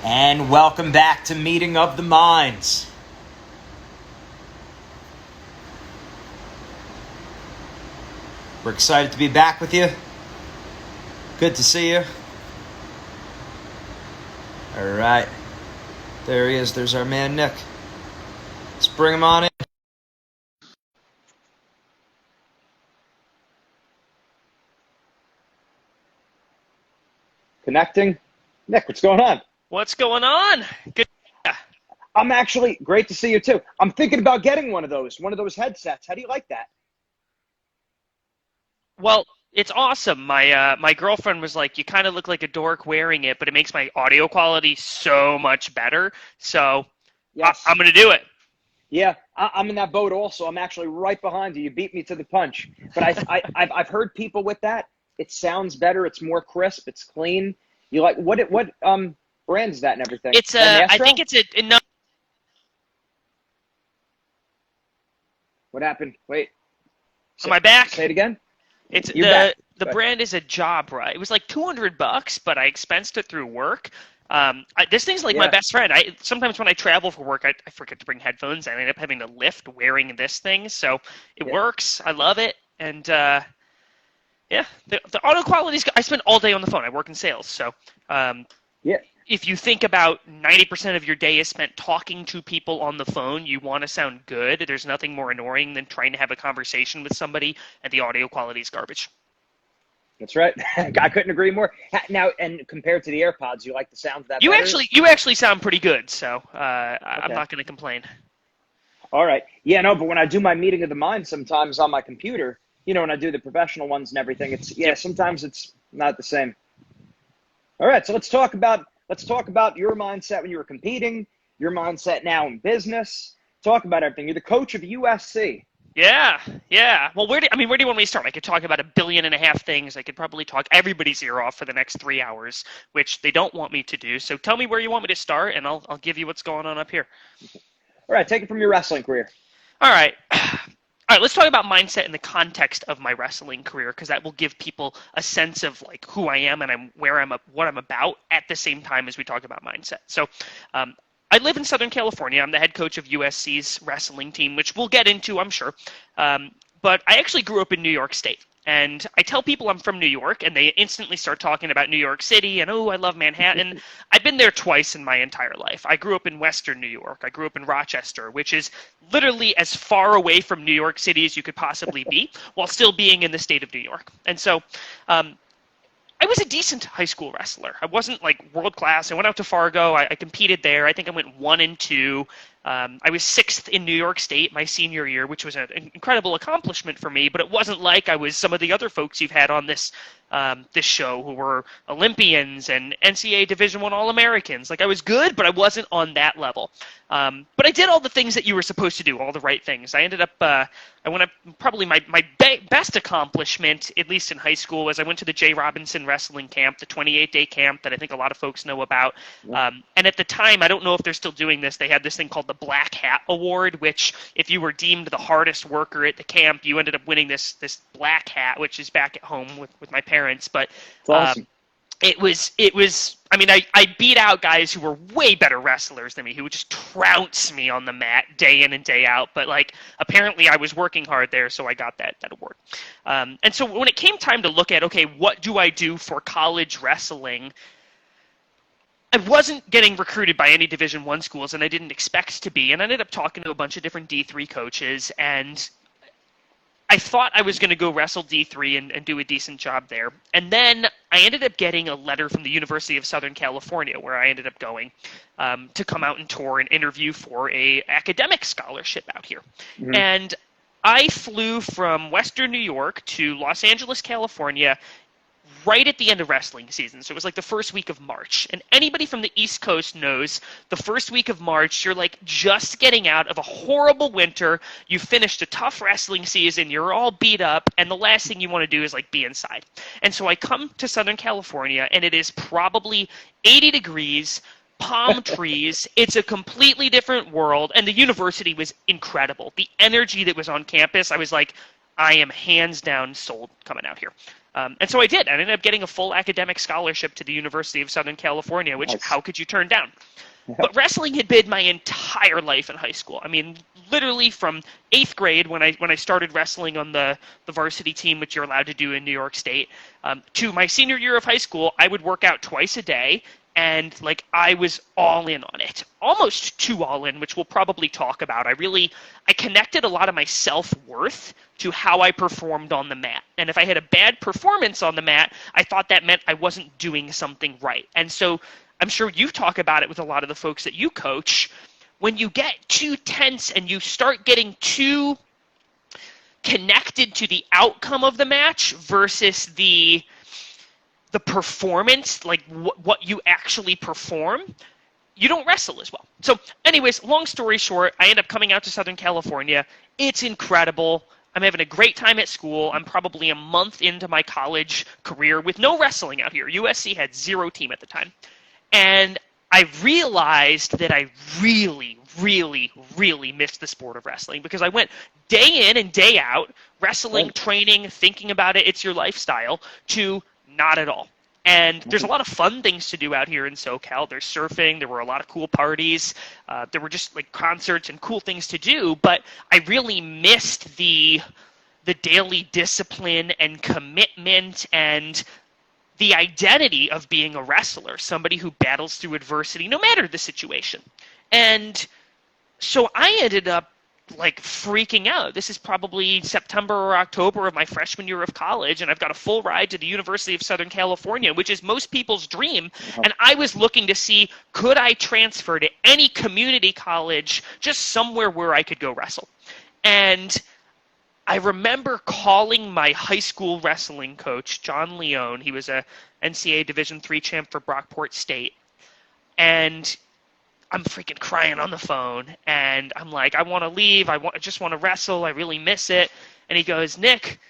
And welcome back to Meeting of the Minds. We're excited to be back with you. Good to see you. All right. There he is. There's our man, Nick. Let's bring him on in. Connecting. Nick, what's going on? What's going on? Good. I'm actually great to see you too. I'm thinking about getting one of those headsets. How do you like that? Well, it's awesome. My girlfriend was like, "You kind of look like a dork wearing it, but it makes my audio quality so much better." So Yes. I'm gonna do it. Yeah, I'm in that boat also. I'm actually right behind you. You beat me to the punch. But I've heard people with that. It sounds better. It's more crisp. It's clean. You like what brand is that and everything? It's I think it's a no. What happened? Wait. Am I back? Say it again. It's You're back. the brand is a Jabra. It was like $200, but I expensed it through work. This thing's like my best friend. Sometimes when I travel for work, I forget to bring headphones. I end up having to lift wearing this thing, so it works. I love it, and the audio quality's good. I spend all day on the phone. I work in sales, so if you think about 90% of your day is spent talking to people on the phone, you want to sound good. There's nothing more annoying than trying to have a conversation with somebody and the audio quality is garbage. That's right. I couldn't agree more. Now, and compared to the AirPods, you like the sound of that You better? you actually sound pretty good, so I'm not going to complain. All right. Yeah, no, but when I do my meeting of the mind sometimes on my computer, when I do the professional ones and everything, sometimes it's not the same. All right, so let's talk about your mindset when you were competing, your mindset now in business. Talk about everything. You're the coach of USC. Yeah. Well, where do you want me to start? I could talk about 1.5 billion things. I could probably talk everybody's ear off for the next 3 hours, which they don't want me to do. So tell me where you want me to start, and I'll give you what's going on up here. All right, take it from your wrestling career. All right, let's talk about mindset in the context of my wrestling career, because that will give people a sense of like who I am and what I'm about at the same time as we talk about mindset. So I live in Southern California. I'm the head coach of USC's wrestling team, which we'll get into, I'm sure. But I actually grew up in New York State. And I tell people I'm from New York, and they instantly start talking about New York City, and, I love Manhattan. I've been there twice in my entire life. I grew up in Western New York. I grew up in Rochester, which is literally as far away from New York City as you could possibly be, while still being in the state of New York. And so I was a decent high school wrestler. I wasn't like world class. I went out to Fargo. I competed there. I think I went 1-2. I was 6th in New York State my senior year, which was an incredible accomplishment for me. But it wasn't like I was some of the other folks you've had on this show who were Olympians and NCAA Division I All-Americans. Like I was good, but I wasn't on that level. But I did all the things that you were supposed to do, all the right things. I ended up, probably my best accomplishment, at least in high school, was I went to the Jay Robinson wrestling camp, the 28-day camp that I think a lot of folks know about. And at the time, I don't know if they're still doing this, they had this thing called the Black Hat Award, which if you were deemed the hardest worker at the camp, you ended up winning this black hat, which is back at home with my parents. But Awesome. it was I beat out guys who were way better wrestlers than me, who would just trounce me on the mat day in and day out. But like apparently I was working hard there, so I got that award. And so when it came time to look at, okay, what do I do for college wrestling, I wasn't getting recruited by any Division I schools, and I didn't expect to be. And I ended up talking to a bunch of different D3 coaches, and I thought I was going to go wrestle D3 and do a decent job there. And then I ended up getting a letter from the University of Southern California, where I ended up going to come out and tour and interview for a academic scholarship out here. Mm-hmm. And I flew from Western New York to Los Angeles, California, right at the end of wrestling season. So it was like the first week of March. And anybody from the East Coast knows the first week of March, you're like just getting out of a horrible winter. You finished a tough wrestling season. You're all beat up. And the last thing you want to do is like be inside. And so I come to Southern California, and it is probably 80 degrees, palm trees. It's a completely different world. And the university was incredible. The energy that was on campus, I was like, I am hands down sold coming out here. And so I did. I ended up getting a full academic scholarship to the University of Southern California, which Nice. how could you turn down? But wrestling had been my entire life in high school. I mean, literally from 8th grade when I started wrestling on the varsity team, which you're allowed to do in New York State, to my senior year of high school, I would work out twice a day. And like I was all in on it, almost too all in, which we'll probably talk about. I connected a lot of my self-worth to how I performed on the mat. And if I had a bad performance on the mat, I thought that meant I wasn't doing something right. And so I'm sure you talk about it with a lot of the folks that you coach. When you get too tense and you start getting too connected to the outcome of the match versus the performance, like what you actually perform, you don't wrestle as well. So anyways, long story short, I end up coming out to Southern California. It's incredible. I'm having a great time at school. I'm probably a month into my college career with no wrestling out here. USC had 0 team at the time. And I realized that I really, really, really missed the sport of wrestling because I went day in and day out, wrestling, training, thinking about it, it's your lifestyle, to not at all. And there's a lot of fun things to do out here in SoCal. There's surfing. There were a lot of cool parties. There were just like concerts and cool things to do. But I really missed the daily discipline and commitment and the identity of being a wrestler, somebody who battles through adversity no matter the situation. And so I ended up like freaking out. This is probably September or October of my freshman year of college, and I've got a full ride to the University of Southern California, which is most people's dream. And I was looking to see, could I transfer to any community college, just somewhere where I could go wrestle? And I remember calling my high school wrestling coach, John Leone. He was a NCAA Division III champ for Brockport State. And I'm freaking crying on the phone, and I'm like, I want to leave. I just want to wrestle. I really miss it. And he goes, Nick,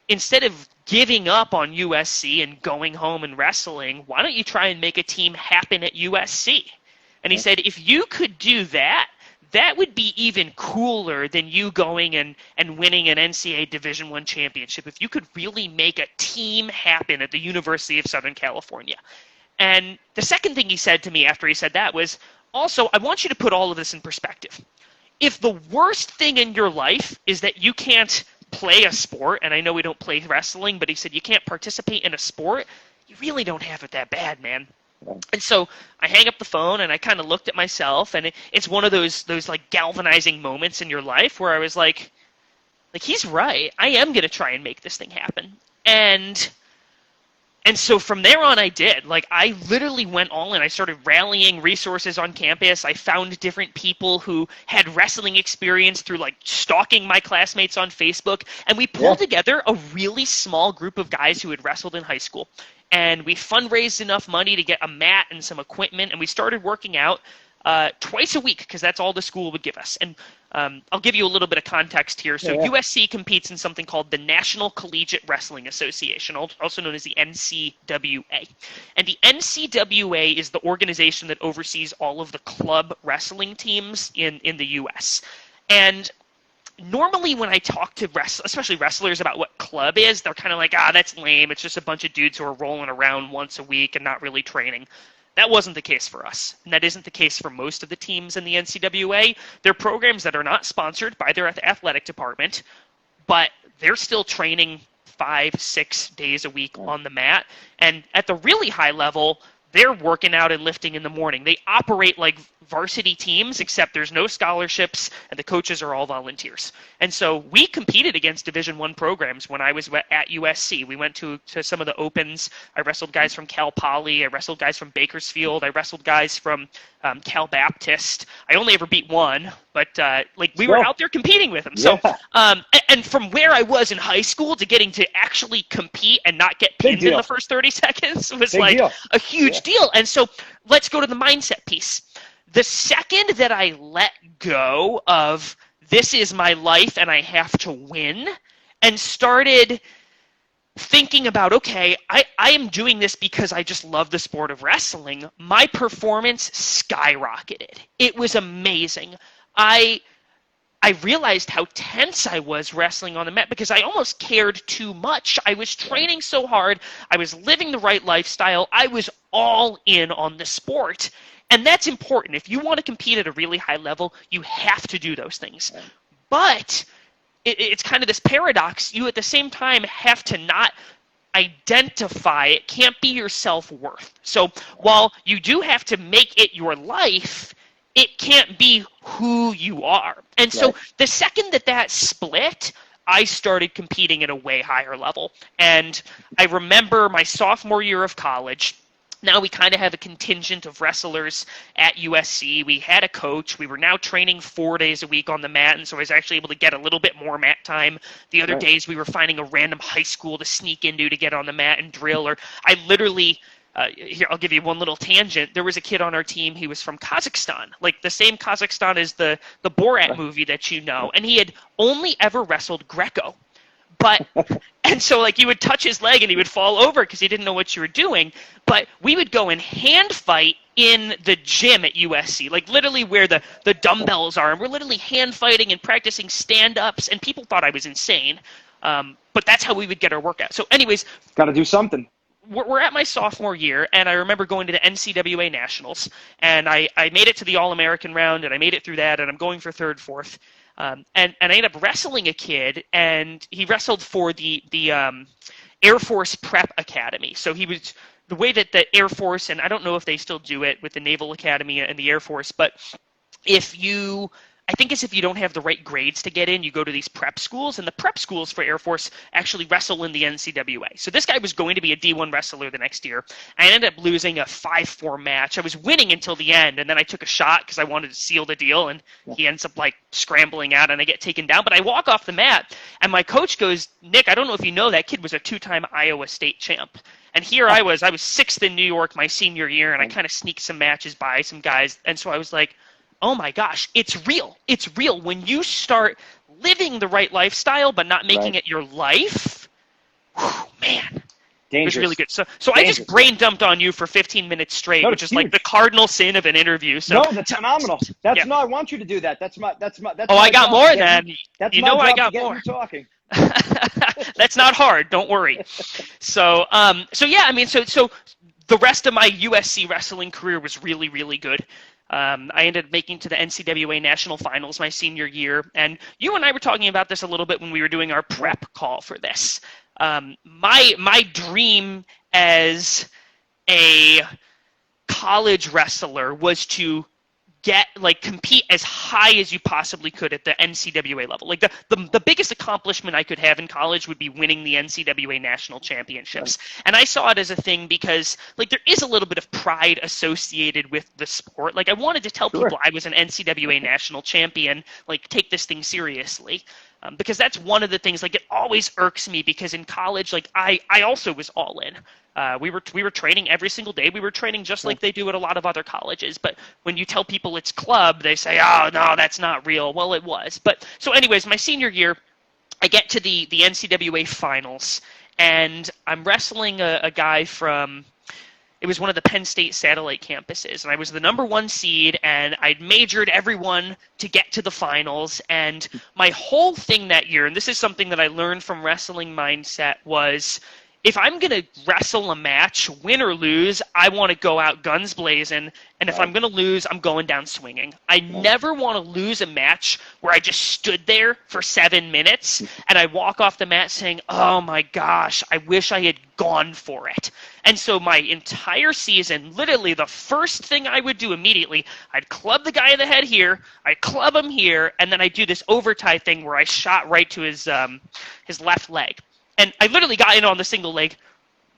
instead of giving up on USC and going home and wrestling, why don't you try and make a team happen at USC? And he said, if you could do that, that would be even cooler than you going and winning an NCAA Division I championship. If you could really make a team happen at the University of Southern California. And the second thing he said to me after he said that was, also, I want you to put all of this in perspective. If the worst thing in your life is that you can't play a sport, and I know we don't play wrestling, but he said you can't participate in a sport, you really don't have it that bad, man. And so I hang up the phone, and I kind of looked at myself, and it's one of those like galvanizing moments in your life where I was like he's right. I am going to try and make this thing happen. And so from there on, I did. Like, I literally went all in. I started rallying resources on campus. I found different people who had wrestling experience through, like, stalking my classmates on Facebook. And we pulled together a really small group of guys who had wrestled in high school. And we fundraised enough money to get a mat and some equipment. And we started working out twice a week because that's all the school would give us. And I'll give you a little bit of context here. So USC competes in something called the National Collegiate Wrestling Association, also known as the NCWA. And the NCWA is the organization that oversees all of the club wrestling teams in the U.S. And normally when I talk to especially wrestlers about what club is, they're kind of like, that's lame. It's just a bunch of dudes who are rolling around once a week and not really training. That wasn't the case for us, and that isn't the case for most of the teams in the NCWA. They're programs that are not sponsored by their athletic department, but they're still training 5-6 days a week on the mat. And at the really high level, they're working out and lifting in the morning. They operate like varsity teams, except there's no scholarships, and the coaches are all volunteers. And so we competed against Division I programs when I was at USC. We went to some of the opens. I wrestled guys from Cal Poly. I wrestled guys from Bakersfield. I wrestled guys from Cal Baptist. I only ever beat one, but we were out there competing with them. So, and from where I was in high school to getting to actually compete and not get pinned in the first 30 seconds was a huge deal. And so let's go to the mindset piece. The second that I let go of this is my life and I have to win and started thinking about, okay, I am doing this because I just love the sport of wrestling, my performance skyrocketed. It was amazing. I I realized how tense I was wrestling on the mat because I almost cared too much. I was training so hard. I was living the right lifestyle. I was all in on the sport. And that's important. If you want to compete at a really high level, you have to do those things. But it's kind of this paradox. You at the same time have to not identify. It can't be your self-worth. So while you do have to make it your life, it can't be who you are. And so the second that split, I started competing at a way higher level. And I remember my sophomore year of college. Now we kind of have a contingent of wrestlers at USC. We had a coach. We were now training 4 days a week on the mat, and so I was actually able to get a little bit more mat time. The other days we were finding a random high school to sneak into to get on the mat and drill. Or I literally, here, I'll give you one little tangent. There was a kid on our team. He was from Kazakhstan, like the same Kazakhstan as the Borat movie that you know, and he had only ever wrestled Greco. And so like you would touch his leg and he would fall over because he didn't know what you were doing. But we would go and hand fight in the gym at USC, like literally where the dumbbells are. And we're literally hand fighting and practicing stand-ups. And people thought I was insane. But that's how we would get our workout. So anyways. Got to do something. We're at my sophomore year, and I remember going to the NCAA Nationals. And I made it to the All-American round, and I made it through that, and I'm going for third, fourth. And I ended up wrestling a kid, and he wrestled for the Air Force Prep Academy. So he was the way that the Air Force, and I don't know if they still do it with the Naval Academy and the Air Force, but I think it's if you don't have the right grades to get in, you go to these prep schools, and the prep schools for Air Force actually wrestle in the NCAA. So this guy was going to be a D1 wrestler the next year. I ended up losing a 5-4 match. I was winning until the end, and then I took a shot because I wanted to seal the deal, and he ends up like scrambling out, and I get taken down. But I walk off the mat, and my coach goes, "Nick, I don't know if you know, that kid was a 2-time Iowa State champ." And here I was 6th in New York my senior year, and I kind of sneaked some matches by some guys. And so I was like, oh my gosh, it's real. It's real. When you start living the right lifestyle but not making it your life, whew, man, it was really good. So I just brain dumped on you for 15 minutes straight, which is like the cardinal sin of an interview. So no, that's phenomenal. That's no, I want you to do that. That's my. Oh, I got more than that's you know. I got more. Talking. That's not hard. Don't worry. So yeah, I mean, so the rest of my USC wrestling career was really, really good. I ended up making to the NCAA National Finals my senior year, and you and I were talking about this a little bit when we were doing our prep call for this. My dream as a college wrestler was to compete as high as you possibly could at the NCAA level. Like the biggest accomplishment I could have in college would be winning the NCAA national championships. And I saw it as a thing because like there is a little bit of pride associated with the sport. Like I wanted to tell people I was an NCAA national champion, like take this thing seriously. Because that's one of the things, like it always irks me because in college, like I also was all in. We were training every single day. We were training just like they do at a lot of other colleges. But when you tell people it's club, they say, oh, no, that's not real. Well, it was. But so anyways, my senior year, I get to the NCAA finals, and I'm wrestling a guy from – it was one of the Penn State satellite campuses, and I was the number 1 seed, and I'd majored everyone to get to the finals. And my whole thing that year, and this is something that I learned from Wrestling Mindset, was – if I'm going to wrestle a match, win or lose, I want to go out guns blazing. And if I'm going to lose, I'm going down swinging. I never want to lose a match where I just stood there for 7 minutes and I walk off the mat saying, oh my gosh, I wish I had gone for it. And so my entire season, literally the first thing I would do immediately, I'd club the guy in the head here, I'd club him here, and then I'd do this overtie thing where I shot right to his left leg. And I literally got in on the single leg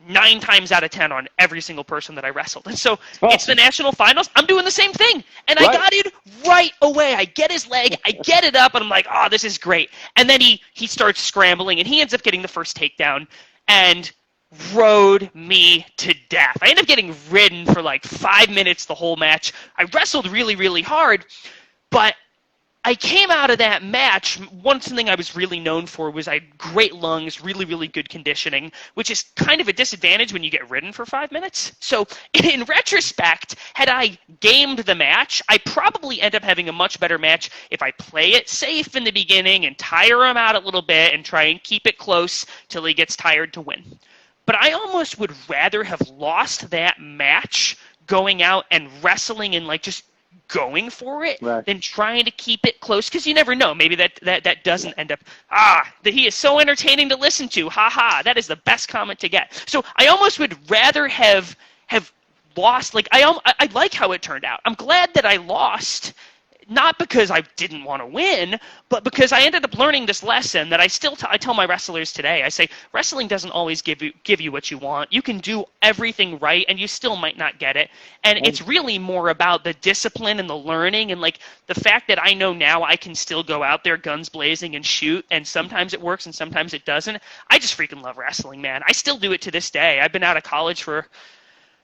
9 times out of 10 on every single person that I wrestled. And so it's the national finals. I'm doing the same thing. And I got in right away. I get his leg. I get it up. And I'm like, oh, this is great. And then he starts scrambling. And he ends up getting the first takedown and rode me to death. I ended up getting ridden for like 5 minutes the whole match. I wrestled really, really hard. But I came out of that match. One thing I was really known for was I had great lungs, really, really good conditioning, which is kind of a disadvantage when you get ridden for 5 minutes. So in retrospect, had I gamed the match, I probably end up having a much better match if I play it safe in the beginning and tire him out a little bit and try and keep it close till he gets tired to win. But I almost would rather have lost that match going out and wrestling and like just going for it than trying to keep it close, because you never know. Maybe that doesn't end up, that he is so entertaining to listen to. Ha ha, that is the best comment to get. So I almost would rather have lost. Like I like how it turned out. I'm glad that I lost, not because I didn't want to win, but because I ended up learning this lesson that I still I tell my wrestlers today. I say wrestling doesn't always give you what you want. You can do everything right, and you still might not get it. And it's really more about the discipline and the learning, and like the fact that I know now I can still go out there guns blazing and shoot, and sometimes it works and sometimes it doesn't. I just freaking love wrestling, man. I still do it to this day. I've been out of college for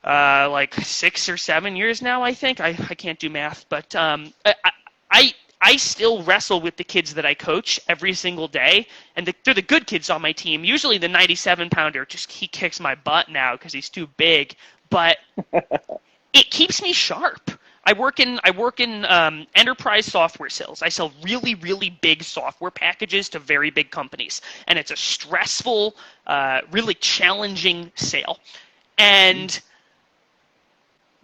like 6 or 7 years now, I think. I can't do math, but I still wrestle with the kids that I coach every single day, and they're the good kids on my team. Usually the 97-pounder, he kicks my butt now because he's too big, but it keeps me sharp. I work in enterprise software sales. I sell really, really big software packages to very big companies, and it's a stressful, really challenging sale. And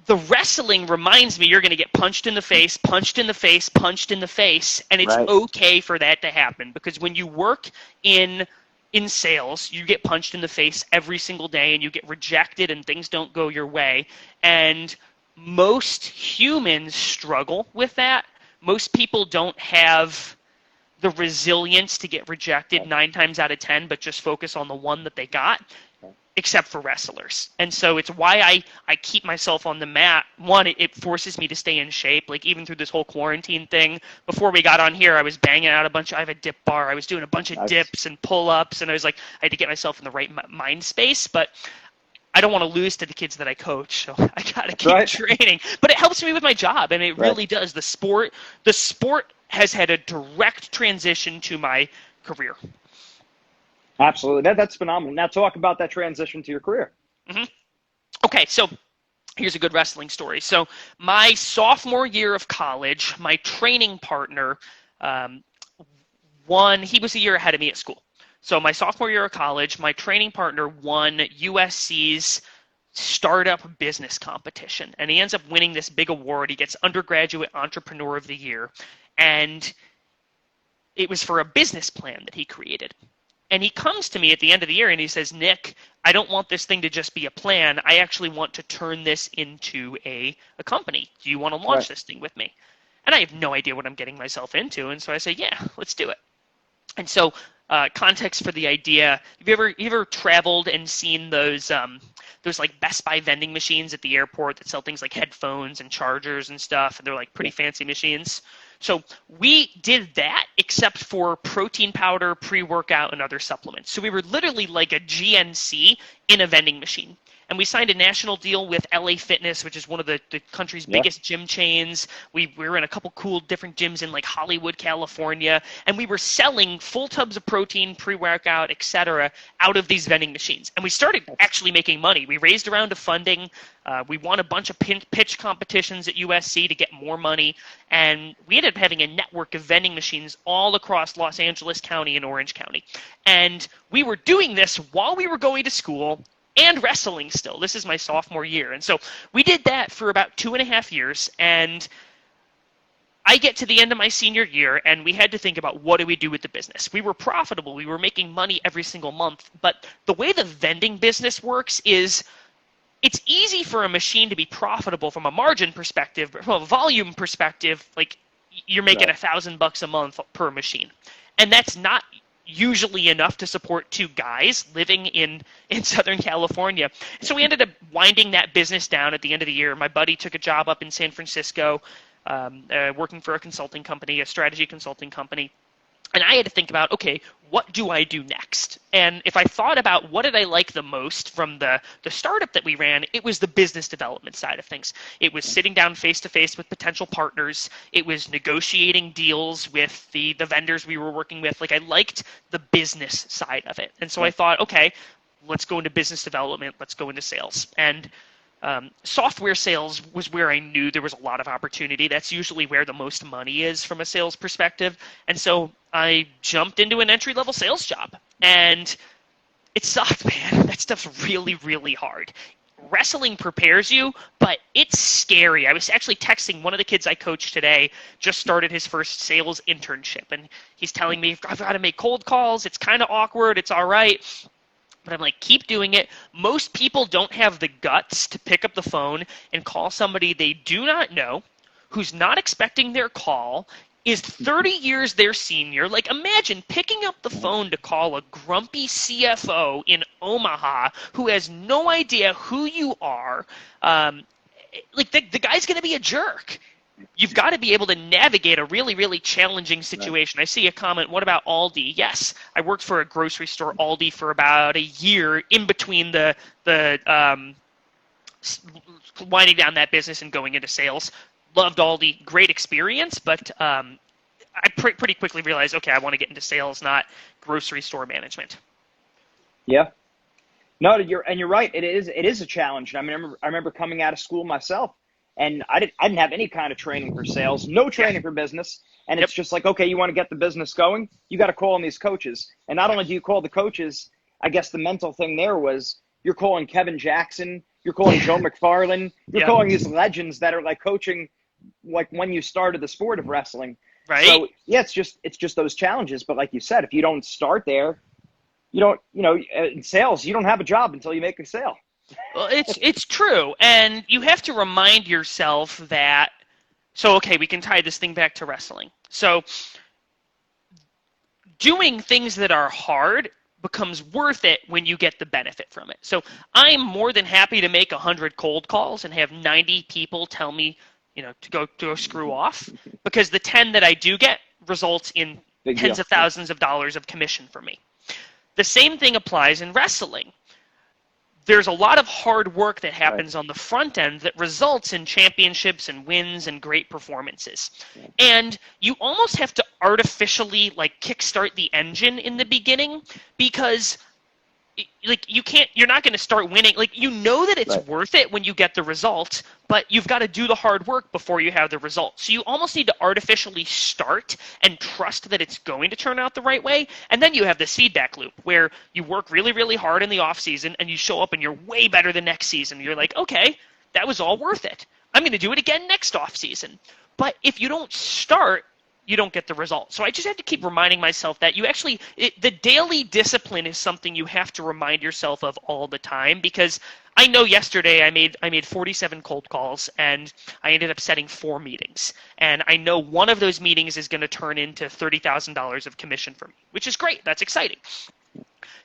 the wrestling reminds me you're going to get punched in the face, punched in the face, punched in the face, and it's okay for that to happen, because when you work in sales, you get punched in the face every single day, and you get rejected, and things don't go your way. And most humans struggle with that. Most people don't have the resilience to get rejected 9 times out of 10, but just focus on the one that they got, except for wrestlers. And so it's why I keep myself on the mat. One, it forces me to stay in shape. Like even through this whole quarantine thing, before we got on here, I was banging out I have a dip bar. I was doing a bunch of dips and pull-ups, and I was like, I had to get myself in the right mind space, but I don't want to lose to the kids that I coach, so I got to keep training. But it helps me with my job, and it really does. The sport has had a direct transition to my career. Absolutely. That's phenomenal. Now talk about that transition to your career. Mm-hmm. Okay, so here's a good wrestling story. So my sophomore year of college, my training partner he was a year ahead of me at school. So my sophomore year of college, my training partner won USC's startup business competition, and he ends up winning this big award. He gets Undergraduate Entrepreneur of the Year, and it was for a business plan that he created. And he comes to me at the end of the year and he says, Nick, I don't want this thing to just be a plan. I actually want to turn this into a company. Do you want to launch this thing with me? And I have no idea what I'm getting myself into. And so I say, yeah, let's do it. And so context for the idea, have you ever traveled and seen those like Best Buy vending machines at the airport that sell things like headphones and chargers and stuff, and they're like pretty fancy machines? So we did that, except for protein powder, pre-workout, and other supplements. So we were literally like a GNC in a vending machine. And we signed a national deal with LA Fitness, which is one of the country's biggest gym chains. We were in a couple cool different gyms in like Hollywood, California. And we were selling full tubs of protein, pre-workout, etc. out of these vending machines. And we started actually making money. We raised a round of funding. We won a bunch of pitch competitions at USC to get more money. And we ended up having a network of vending machines all across Los Angeles County and Orange County. And we were doing this while we were going to school and wrestling still. This is my sophomore year. And so we did that for about 2.5 years. And I get to the end of my senior year, and we had to think about what do we do with the business. We were profitable. We were making money every single month. But the way the vending business works is it's easy for a machine to be profitable from a margin perspective, but from a volume perspective, like you're making $1,000 a month per machine. And that's not usually enough to support 2 guys living in Southern California. So we ended up winding that business down at the end of the year. My buddy took a job up in San Francisco, working for a consulting company, a strategy consulting company. And I had to think about, okay, what do I do next? And if I thought about what did I like the most from the startup that we ran, it was the business development side of things. It was sitting down face-to-face with potential partners. It was negotiating deals with the vendors we were working with. Like, I liked the business side of it. And so I thought, okay, let's go into business development. Let's go into sales. And software sales was where I knew there was a lot of opportunity. That's usually where the most money is from a sales perspective. And so I jumped into an entry-level sales job. And it sucked, man. That stuff's really, really hard. Wrestling prepares you, but it's scary. I was actually texting one of the kids I coached today, just started his first sales internship. And he's telling me, I've got to make cold calls. It's kind of awkward. It's all right. But I'm like, keep doing it. Most people don't have the guts to pick up the phone and call somebody they do not know, who's not expecting their call, is 30 years their senior. Like, imagine picking up the phone to call a grumpy CFO in Omaha who has no idea who you are. Like, the guy's going to be a jerk. You've got to be able to navigate a really, really challenging situation. I see a comment, what about Aldi? Yes, I worked for a grocery store, Aldi, for about a year in between the winding down that business and going into sales. Loved Aldi, great experience, but I pretty quickly realized, okay, I want to get into sales, not grocery store management. Yeah. No, you're right. It is a challenge. I remember coming out of school myself. And I didn't have any kind of training for sales, no training for business. And it's just like, okay, you want to get the business going? You got to call on these coaches. And not only do you call the coaches, I guess the mental thing there was you're calling Kevin Jackson, you're calling Joe McFarlane, you're calling these legends that are like coaching like when you started the sport of wrestling. Right. So, yeah, it's just those challenges. But like you said, if you don't start there, in sales, you don't have a job until you make a sale. Well, it's true, and you have to remind yourself that. So, okay, we can tie this thing back to wrestling. So, doing things that are hard becomes worth it when you get the benefit from it. So, I'm more than happy to make 100 cold calls and have 90 people tell me, to go screw off, because the 10 that I do get results in tens of thousands of dollars of commission for me. The same thing applies in wrestling. There's a lot of hard work that happens on the front end that results in championships and wins and great performances. And you almost have to artificially kickstart the engine in the beginning, because you're not going to start winning. That it's worth it when you get the result, but you've got to do the hard work before you have the result. So you almost need to artificially start and trust that it's going to turn out the right way. And then you have this feedback loop where you work really, really hard in the off season and you show up and you're way better the next season. You're like, okay, that was all worth it. I'm going to do it again next off season. But if you don't start, you don't get the result. So I just have to keep reminding myself that the daily discipline is something you have to remind yourself of all the time, because I know yesterday I made 47 cold calls and I ended up setting 4 meetings. And I know one of those meetings is going to turn into $30,000 of commission for me, which is great. That's exciting.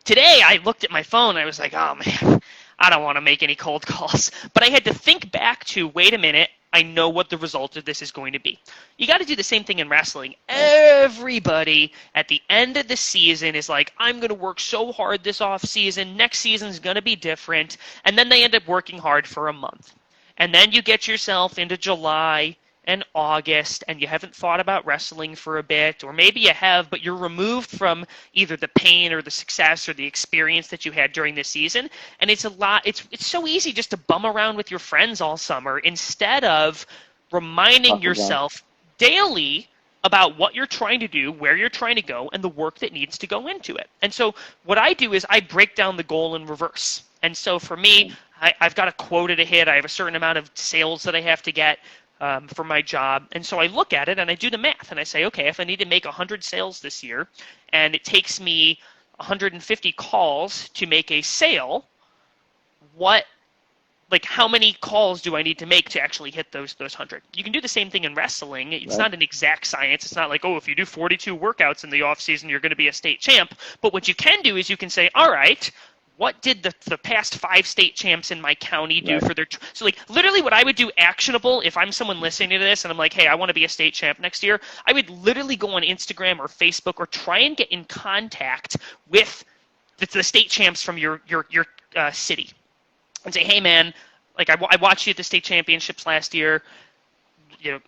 Today I looked at my phone and I was like, oh man, I don't want to make any cold calls. But I had to think back to, wait a minute, I know what the result of this is going to be. You got to do the same thing in wrestling. Everybody at the end of the season is like, I'm going to work so hard this off season. Next season's going to be different. And then they end up working hard for a month. And then you get yourself into July and August, and you haven't thought about wrestling for a bit, or maybe you have, but you're removed from either the pain or the success or the experience that you had during the season. And it's so easy just to bum around with your friends all summer instead of reminding yourself daily about what you're trying to do, where you're trying to go, and the work that needs to go into it. And so what I do is I break down the goal in reverse. And so for me, I've got a quota to hit. I have a certain amount of sales that I have to get for my job. And so I look at it and I do the math and I say, okay, if I need to make 100 sales this year and it takes me 150 calls to make a sale, how many calls do I need to make to actually hit those 100? You can do the same thing in wrestling. It's not an exact science. It's not like, if you do 42 workouts in the off season, you're going to be a state champ. But what you can do is you can say, all right, what did the past 5 state champs in my county do for their so like literally what I would do actionable if I'm someone listening to this and I'm like, hey, I want to be a state champ next year, I would literally go on Instagram or Facebook or try and get in contact with the state champs from your city and say, hey man, like I watched you at the state championships last year.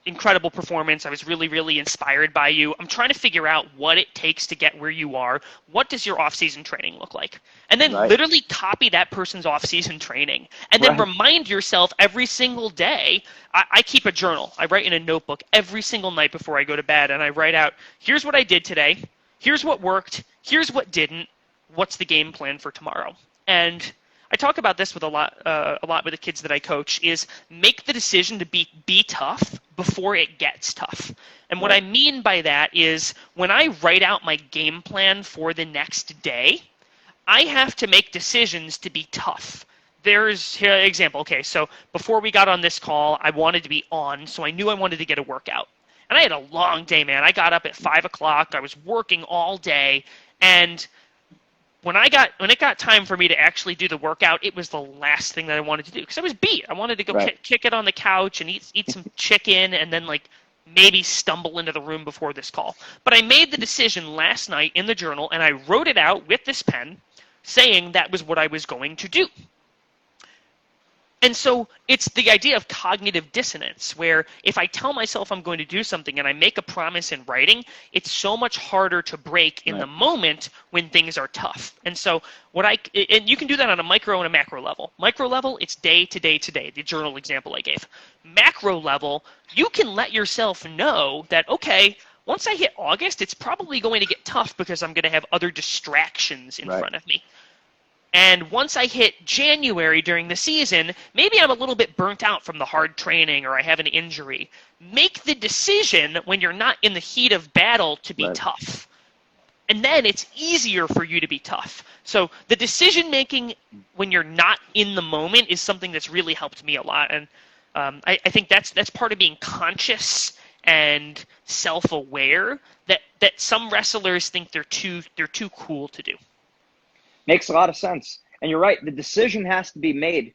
Incredible performance. I was really, really inspired by you. I'm trying to figure out what it takes to get where you are. What does your off-season training look like? And then literally copy that person's off-season training. And then remind yourself every single day. I keep a journal. I write in a notebook every single night before I go to bed, and I write out, here's what I did today. Here's what worked. Here's what didn't. What's the game plan for tomorrow? And I talk about this with a lot with the kids that I coach, is make the decision to be tough before it gets tough. And what I mean by that is when I write out my game plan for the next day, I have to make decisions to be tough. Here's an example. Okay, so before we got on this call, I wanted to be on, so I knew I wanted to get a workout. And I had a long day, man. I got up at 5 o'clock. I was working all day, and when it got time for me to actually do the workout, it was the last thing that I wanted to do because I was beat. I wanted to go kick it on the couch and eat some chicken and then like maybe stumble into the room before this call. But I made the decision last night in the journal and I wrote it out with this pen saying that was what I was going to do. And so it's the idea of cognitive dissonance, where if I tell myself I'm going to do something and I make a promise in writing, it's so much harder to break in the moment when things are tough. And so and you can do that on a micro and a macro level. Micro level, it's day to day to day, the journal example I gave. Macro level, you can let yourself know that, okay, once I hit August, it's probably going to get tough because I'm going to have other distractions in front of me. And once I hit January during the season, maybe I'm a little bit burnt out from the hard training or I have an injury. Make the decision when you're not in the heat of battle to be tough. And then it's easier for you to be tough. So the decision making when you're not in the moment is something that's really helped me a lot. And I think that's part of being conscious and self-aware that some wrestlers think they're too cool to do. Makes a lot of sense. And you're right. The decision has to be made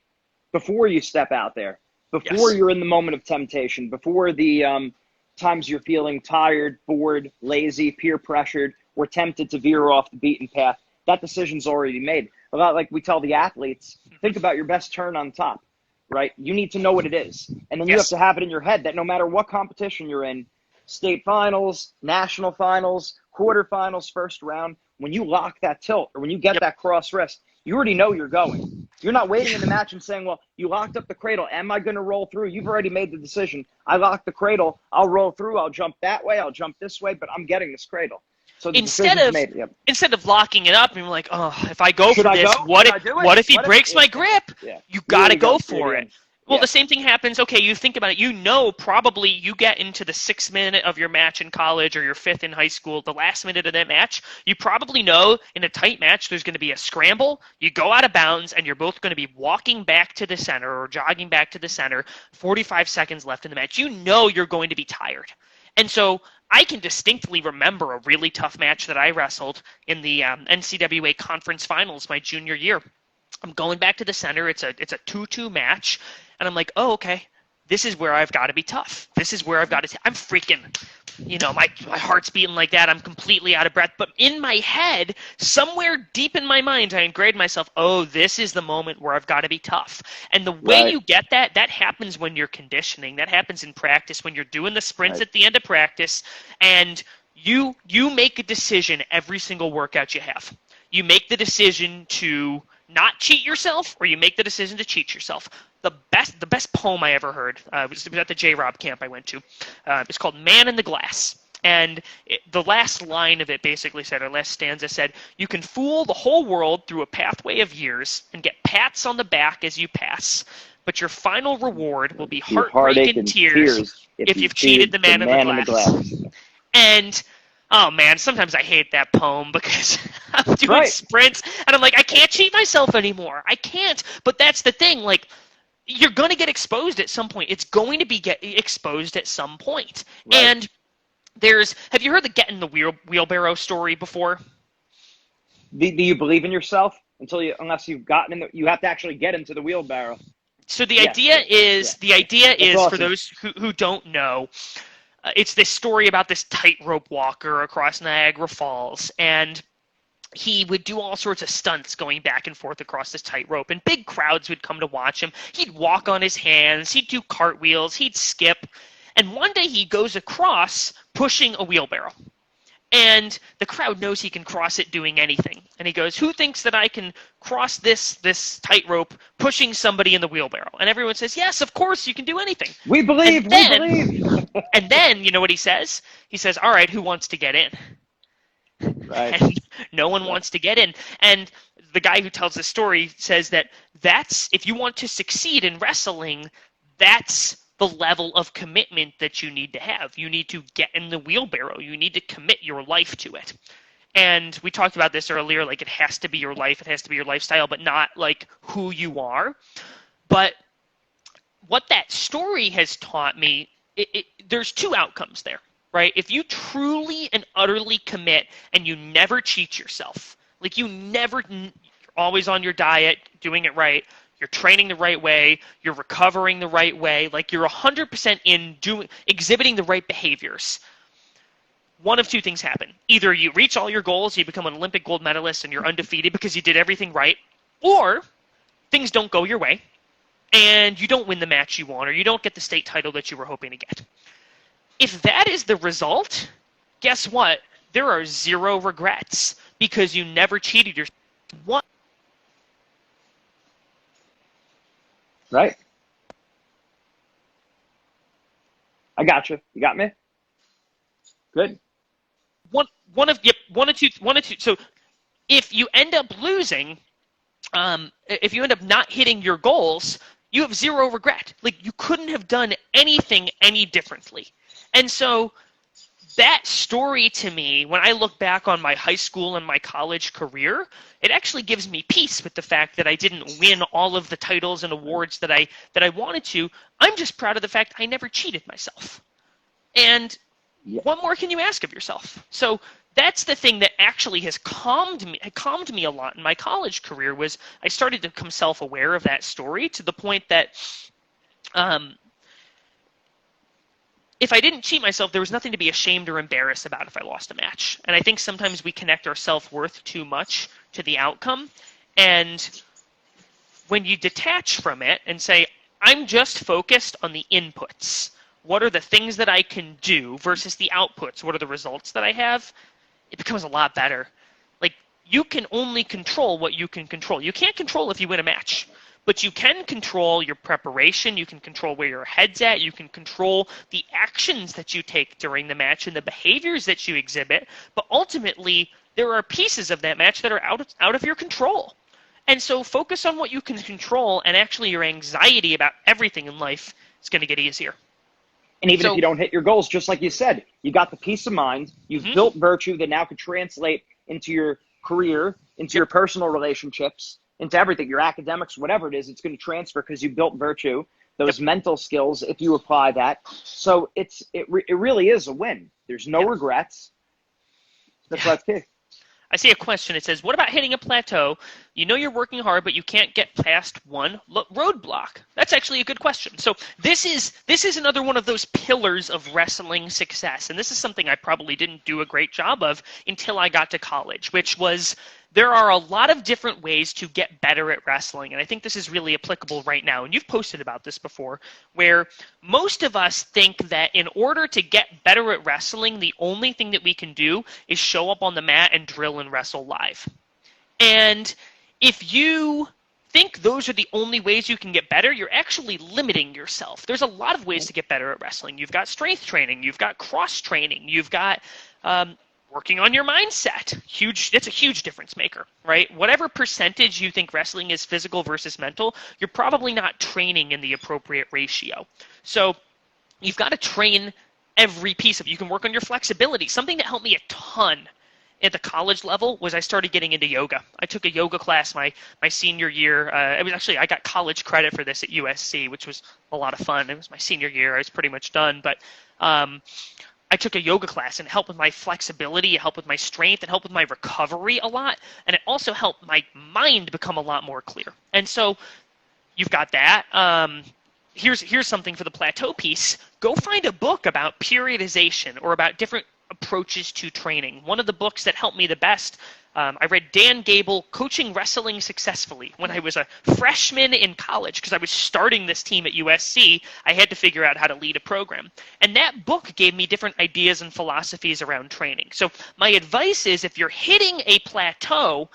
before you step out there, before you're in the moment of temptation, before the times you're feeling tired, bored, lazy, peer pressured, or tempted to veer off the beaten path. That decision's already made. A lot like we tell the athletes, think about your best turn on top, right? You need to know what it is. And then you have to have it in your head that no matter what competition you're in, state finals, national finals, quarterfinals, first round, when you lock that tilt or when you get that cross wrist, you already know you're going. You're not waiting in the match and saying, well, you locked up the cradle. Am I going to roll through? You've already made the decision. I locked the cradle. I'll roll through. I'll jump that way. I'll jump this way, but I'm getting this cradle. So the instead of locking it up and you're like, oh, if I go Should for I this, go? what if he breaks my grip? Yeah. You got to Really go go for straight it. in. Well, the same thing happens. Okay, you think about it. You know, probably you get into the 6th minute of your match in college or your 5th in high school, the last minute of that match. You probably know in a tight match there's going to be a scramble. You go out of bounds, and you're both going to be walking back to the center or jogging back to the center. 45 seconds left in the match. You know you're going to be tired. And so I can distinctly remember a really tough match that I wrestled in the NCAA conference finals my junior year. I'm going back to the center. It's a 2-2 match. And I'm like, oh, okay, this is where I've got to be tough. This is where I've got to – I'm freaking – my heart's beating like that. I'm completely out of breath. But in my head, somewhere deep in my mind, I ingrained myself, oh, this is the moment where I've got to be tough. And the way you get that happens when you're conditioning. That happens in practice when you're doing the sprints at the end of practice. And you make a decision every single workout you have. You make the decision to not cheat yourself, or you make the decision to cheat yourself. The best poem I ever heard was at the J-Rob camp I went to. It's called Man in the Glass. And the last line of it basically said, or last stanza said, you can fool the whole world through a pathway of years and get pats on the back as you pass, but your final reward will be heartbreak and tears if you've cheated the man in the glass. And oh man, sometimes I hate that poem because I'm doing sprints and I'm like, I can't cheat myself anymore. I can't. But that's the thing, like, you're going to get exposed at some point. It's going to be exposed at some point. And have you heard the get in the wheelbarrow story before? Do you believe in yourself? unless you've gotten you have to actually get into the wheelbarrow. So the idea is awesome. For those who don't know, it's this story about this tightrope walker across Niagara Falls, and he would do all sorts of stunts going back and forth across this tightrope, and big crowds would come to watch him. He'd walk on his hands, he'd do cartwheels, he'd skip, and one day he goes across pushing a wheelbarrow. And the crowd knows he can cross it doing anything. And he goes, who thinks that I can cross this tightrope pushing somebody in the wheelbarrow? And everyone says, yes, of course, you can do anything. We believe, we believe. And then, you know what he says? He says, all right, who wants to get in? Right. And no one wants to get in. And the guy who tells the story says that's if you want to succeed in wrestling, that's the level of commitment that you need to have. You need to get in the wheelbarrow. You need to commit your life to it. And we talked about this earlier, like it has to be your life, it has to be your lifestyle, but not like who you are. But what that story has taught me, there's two outcomes there, right? If you truly and utterly commit and you never cheat yourself, like you're always on your diet, doing it right, you're training the right way, you're recovering the right way, like you're 100% exhibiting the right behaviors, one of two things happen. Either you reach all your goals, you become an Olympic gold medalist and you're undefeated because you did everything right, or things don't go your way and you don't win the match you want or you don't get the state title that you were hoping to get. If that is the result, guess what? There are zero regrets because you never cheated yourself. One. Right. I got you. You got me? Good. One of two. So if you end up losing, if you end up not hitting your goals, you have zero regret. Like you couldn't have done anything any differently. And so that story to me, when I look back on my high school and my college career, it actually gives me peace with the fact that I didn't win all of the titles and awards that I wanted to. I'm just proud of the fact I never cheated myself. And what more can you ask of yourself? So that's the thing that actually has calmed me a lot in my college career, was I started to become self-aware of that story to the point that if I didn't cheat myself, there was nothing to be ashamed or embarrassed about if I lost a match. And I think sometimes we connect our self-worth too much to the outcome. And when you detach from it and say, I'm just focused on the inputs, what are the things that I can do versus the outputs, what are the results that I have, it becomes a lot better. Like, you can only control what you can control. You can't control if you win a match. But you can control your preparation, you can control where your head's at, you can control the actions that you take during the match and the behaviors that you exhibit, but ultimately there are pieces of that match that are out of your control. And so focus on what you can control, and actually your anxiety about everything in life is going to get easier. And even if you don't hit your goals, just like you said, you got the peace of mind, you've built virtue that now could translate into your career, into your personal relationships, into everything, your academics, whatever it is, it's going to transfer because you built virtue, those mental skills, if you apply that. So it really is a win. There's no regrets. That's what's key. I see a question. It says, what about hitting a plateau? You know you're working hard, but you can't get past one roadblock. That's actually a good question. So this is another one of those pillars of wrestling success. And this is something I probably didn't do a great job of until I got to college, which was there are a lot of different ways to get better at wrestling. And I think this is really applicable right now. And you've posted about this before, where most of us think that in order to get better at wrestling, the only thing that we can do is show up on the mat and drill and wrestle live. And if you think those are the only ways you can get better, you're actually limiting yourself. There's a lot of ways to get better at wrestling. You've got strength training, you've got cross training, you've got working on your mindset. That's a huge difference maker, right? Whatever percentage you think wrestling is physical versus mental, you're probably not training in the appropriate ratio. So you've got to train every piece of it. You can work on your flexibility. Something that helped me a ton at the college level was I started getting into yoga. I took a yoga class my senior year. I got college credit for this at USC, which was a lot of fun. It was my senior year. I was pretty much done. But I took a yoga class, and it helped with my flexibility, it helped with my strength, it helped with my recovery a lot, and it also helped my mind become a lot more clear. And so you've got that. Here's something for the plateau piece. Go find a book about periodization or about different approaches to training. One of the books that helped me the best, I read Dan Gable, Coaching Wrestling Successfully, when I was a freshman in college, because I was starting this team at USC. I had to figure out how to lead a program. And that book gave me different ideas and philosophies around training. So my advice is, if you're hitting a plateau,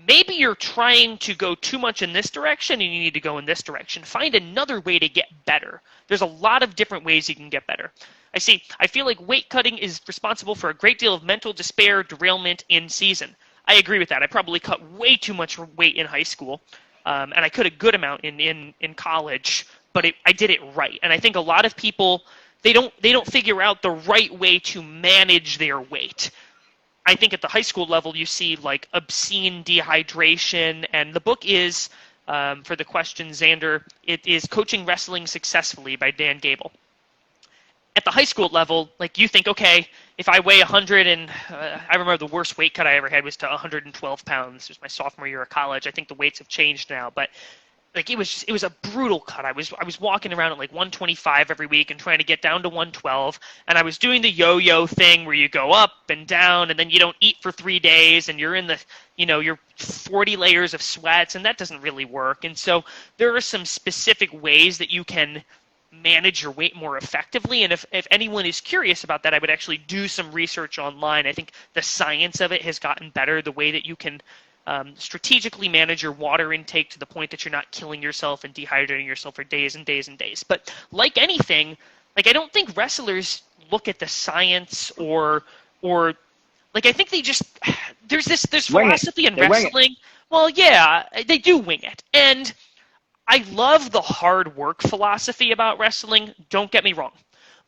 maybe you're trying to go too much in this direction and you need to go in this direction. Find another way to get better. There's a lot of different ways you can get better. I feel like weight cutting is responsible for a great deal of mental despair, derailment in season. I agree with that. I probably cut way too much weight in high school, and I cut a good amount in college, but I did it right. And I think a lot of people, they don't figure out the right way to manage their weight. I think at the high school level, you see like obscene dehydration, and the book is, for the question, Xander, it is Coaching Wrestling Successfully by Dan Gable. At the high school level, like, you think, okay, if I weigh 100 and I remember the worst weight cut I ever had was to 112 pounds. It was my sophomore year of college. I think the weights have changed now, but like it was a brutal cut. I was walking around at like 125 every week and trying to get down to 112, and I was doing the yo-yo thing where you go up and down and then you don't eat for 3 days and you're in the, you're 40 layers of sweats, and that doesn't really work. And so there are some specific ways that you can manage your weight more effectively, and if anyone is curious about that, I would actually do some research online. I think the science of it has gotten better, the way that you can strategically manage your water intake to the point that you're not killing yourself and dehydrating yourself for days and days and days. But like anything, like, I don't think wrestlers look at the science or like, I think they just, there's philosophy in wrestling. Well, yeah, they do wing it. And I love the hard work philosophy about wrestling, don't get me wrong.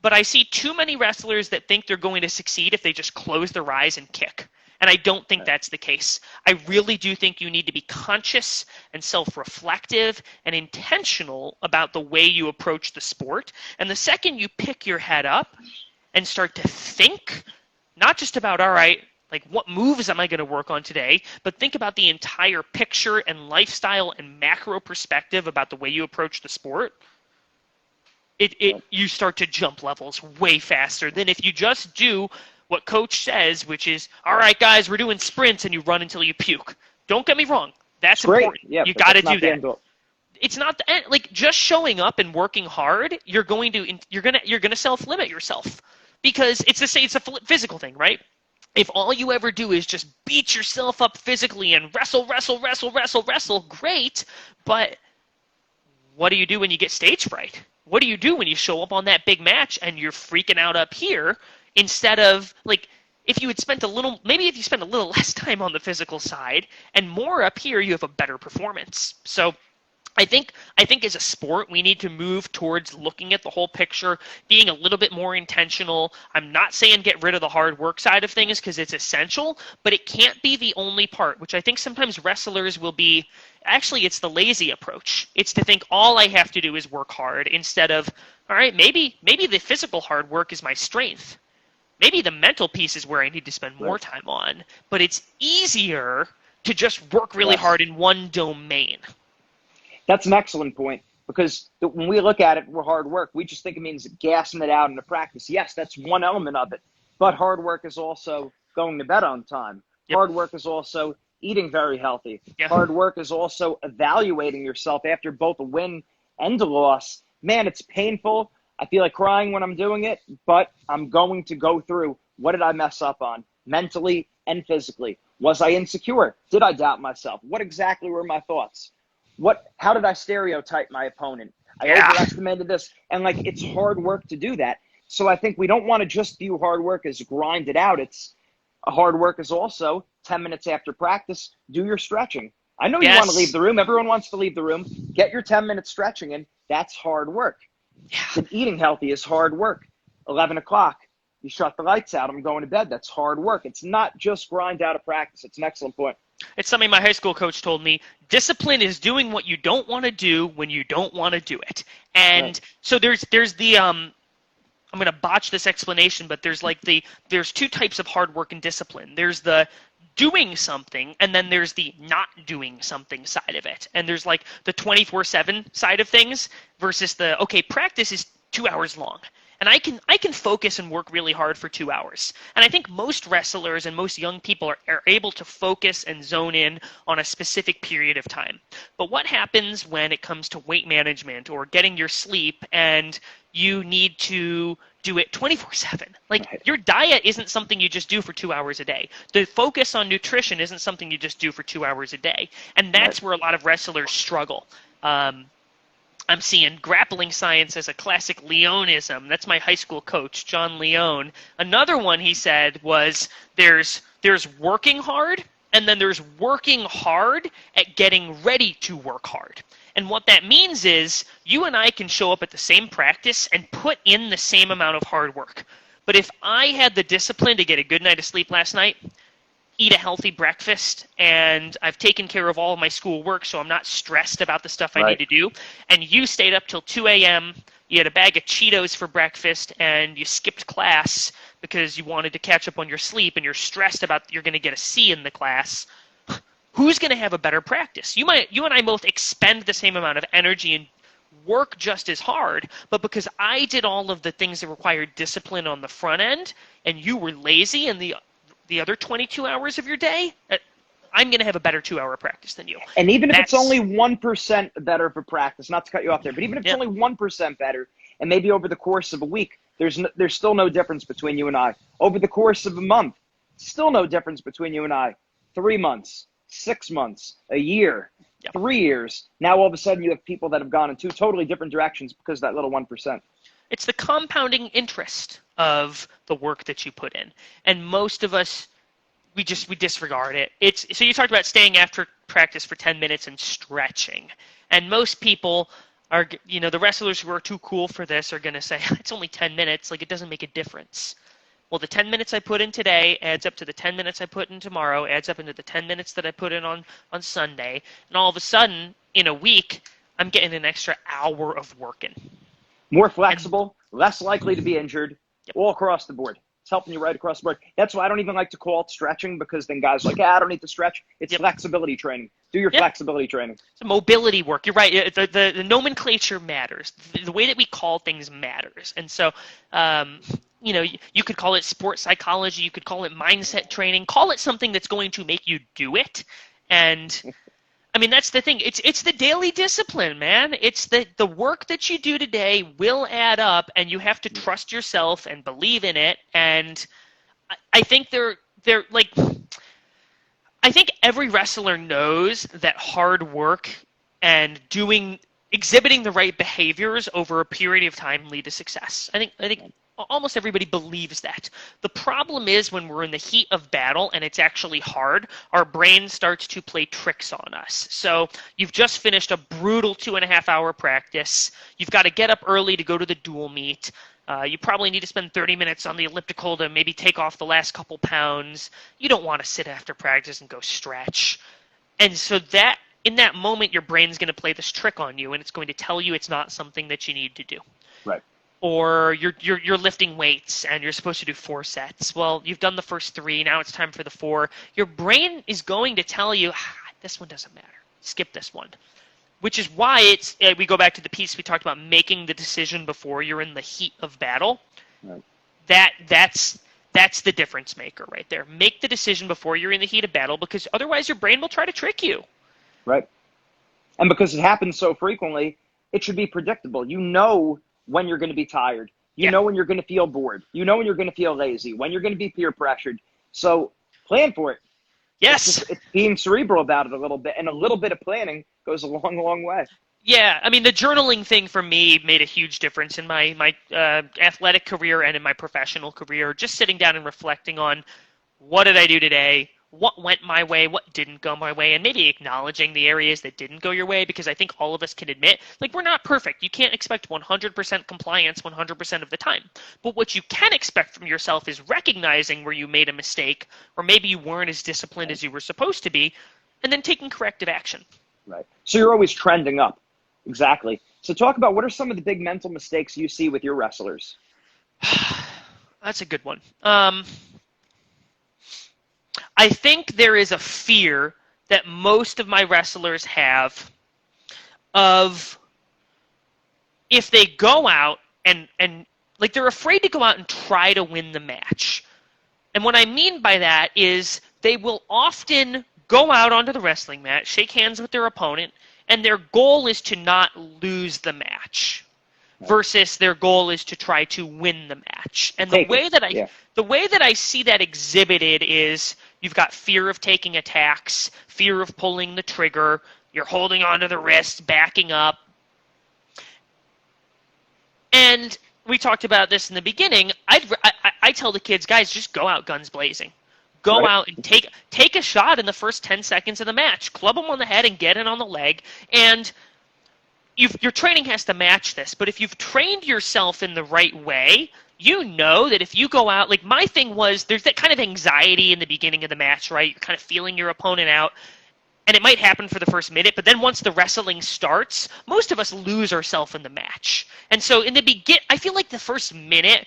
But I see too many wrestlers that think they're going to succeed if they just close their eyes and kick. And I don't think that's the case. I really do think you need to be conscious and self-reflective and intentional about the way you approach the sport. And the second you pick your head up and start to think, not just about, all right, like, what moves am I going to work on today, but think about the entire picture and lifestyle and macro perspective about the way you approach the sport, you start to jump levels way faster than if you just do what coach says, which is, all right, guys, we're doing sprints, and you run until you puke. Don't get me wrong. That's important. Yeah, you got to do that. It's not the end. Like, just showing up and working hard, you're gonna self-limit yourself, because it's a physical thing, right? If all you ever do is just beat yourself up physically and wrestle, great, but what do you do when you get stage fright? What do you do when you show up on that big match and you're freaking out up here, instead of, like, if you spent a little less time on the physical side and more up here, you have a better performance. So I think as a sport, we need to move towards looking at the whole picture, being a little bit more intentional. I'm not saying get rid of the hard work side of things, because it's essential, but it can't be the only part, which I think sometimes wrestlers will be. Actually, it's the lazy approach. It's to think all I have to do is work hard, instead of, all right, maybe the physical hard work is my strength. Maybe the mental piece is where I need to spend more time on, but it's easier to just work really hard in one domain. That's an excellent point, because when we look at it, we're hard work. We just think it means gassing it out into practice. Yes, that's one element of it, but hard work is also going to bed on time. Yep. Hard work is also eating very healthy. Yep. Hard work is also evaluating yourself after both a win and a loss. Man, it's painful. I feel like crying when I'm doing it, but I'm going to go through, what did I mess up on, mentally and physically? Was I insecure? Did I doubt myself? What exactly were my thoughts? How did I stereotype my opponent? I overestimated this. And, like, it's hard work to do that. So I think we don't want to just view hard work as grind it out. Hard work is also 10 minutes after practice, do your stretching. I know you want to leave the room. Everyone wants to leave the room. Get your 10 minutes stretching in. That's hard work. Yeah. And eating healthy is hard work. 11 o'clock, you shut the lights out. I'm going to bed. That's hard work. It's not just grind out of practice. It's an excellent point. It's something my high school coach told me. Discipline is doing what you don't want to do when you don't want to do it. And so there's the I'm going to botch this explanation, but there's two types of hard work and discipline. There's the doing something, and then there's the not doing something side of it. And there's like the 24/7 side of things versus the, okay, practice is 2 hours long. And I can focus and work really hard for 2 hours. And I think most wrestlers and most young people are able to focus and zone in on a specific period of time. But what happens when it comes to weight management or getting your sleep and you need to do it 24/7? Like, your diet isn't something you just do for 2 hours a day. The focus on nutrition isn't something you just do for 2 hours a day. And that's where a lot of wrestlers struggle. I'm seeing grappling science as a classic Leonism. That's my high school coach, John Leone. Another one he said was there's working hard, and then there's working hard at getting ready to work hard. And what that means is you and I can show up at the same practice and put in the same amount of hard work. But if I had the discipline to get a good night of sleep last night, eat a healthy breakfast, and I've taken care of all of my school work, so I'm not stressed about the stuff I need to do, and you stayed up till 2 a.m., you had a bag of Cheetos for breakfast, and you skipped class because you wanted to catch up on your sleep, and you're stressed about you're going to get a C in the class, who's going to have a better practice? You and I both expend the same amount of energy and work just as hard, but because I did all of the things that required discipline on the front end, and you were lazy in the other 22 hours of your day, I'm going to have a better 2 hour practice than you. And even if it's only 1% better for practice, not to cut you off there, but even if it's only 1% better, and maybe over the course of a week, there's still no difference between you and I. Over the course of a month, still no difference between you and I. 3 months, 6 months, a year, 3 years. Now all of a sudden you have people that have gone in two totally different directions because of that little 1%. It's the compounding interest of the work that you put in. And most of us, we disregard it. So you talked about staying after practice for 10 minutes and stretching. And most people are, the wrestlers who are too cool for this are going to say, it's only 10 minutes, like it doesn't make a difference. Well, the 10 minutes I put in today adds up to the 10 minutes I put in tomorrow, adds up into the 10 minutes that I put in on Sunday. And all of a sudden, in a week, I'm getting an extra hour of working. More flexible, less likely to be injured, all across the board. It's helping you right across the board. That's why I don't even like to call it stretching, because then guys are like, I don't need to stretch. It's flexibility training. Do your flexibility training. It's mobility work. You're right. The nomenclature matters. The way that we call things matters. And so, you could call it sports psychology. You could call it mindset training. Call it something that's going to make you do it. And I mean, that's the thing. It's the daily discipline, man. It's the work that you do today will add up, and you have to trust yourself and believe in it. And I think I think every wrestler knows that hard work and exhibiting the right behaviors over a period of time lead to success. I think almost everybody believes that. The problem is when we're in the heat of battle and it's actually hard, our brain starts to play tricks on us. So you've just finished a brutal 2.5 hour practice. You've got to get up early to go to the dual meet. You probably need to spend 30 minutes on the elliptical to maybe take off the last couple pounds. You don't want to sit after practice and go stretch. And so in that moment, your brain's going to play this trick on you, and it's going to tell you it's not something that you need to do. Right. Or you're lifting weights and you're supposed to do 4 sets. Well, you've done the first 3. Now it's time for the 4. Your brain is going to tell you, this one doesn't matter. Skip this one. Which is why we go back to the piece we talked about, making the decision before you're in the heat of battle. Right. That's the difference maker right there. Make the decision before you're in the heat of battle, because otherwise your brain will try to trick you. Right. And because it happens so frequently, it should be predictable. You know when you're going to be tired. You know when you're going to feel bored. You know when you're going to feel lazy, when you're going to be peer pressured. So plan for it. Yes. It's being cerebral about it a little bit, and a little bit of planning goes a long, long way. Yeah, I mean, the journaling thing for me made a huge difference in my athletic career and in my professional career. Just sitting down and reflecting on, what did I do today? What went my way? What didn't go my way? And maybe acknowledging the areas that didn't go your way, because I think all of us can admit, like, we're not perfect. You can't expect 100% compliance 100% of the time. But what you can expect from yourself is recognizing where you made a mistake, or maybe you weren't as disciplined as you were supposed to be, and then taking corrective action. Right. So you're always trending up. Exactly. So talk about, what are some of the big mental mistakes you see with your wrestlers? That's a good one. I think there is a fear that most of my wrestlers have of if they go out and like they're afraid to go out and try to win the match. And what I mean by that is they will often go out onto the wrestling mat, shake hands with their opponent, and their goal is to not lose the match versus their goal is to try to win the match. And the way that I see that exhibited is you've got fear of taking attacks, fear of pulling the trigger, you're holding onto the wrist, backing up. And we talked about this in the beginning. I tell the kids, guys, just go out guns blazing. Go out and take a shot in the first 10 seconds of the match. Club them on the head and get it on the leg. And your training has to match this. But if you've trained yourself in the right way, you know that if you go out, like my thing was, there's that kind of anxiety in the beginning of the match, right? You're kind of feeling your opponent out. And it might happen for the first minute, but then once the wrestling starts, most of us lose ourselves in the match. And so in the I feel like the first minute,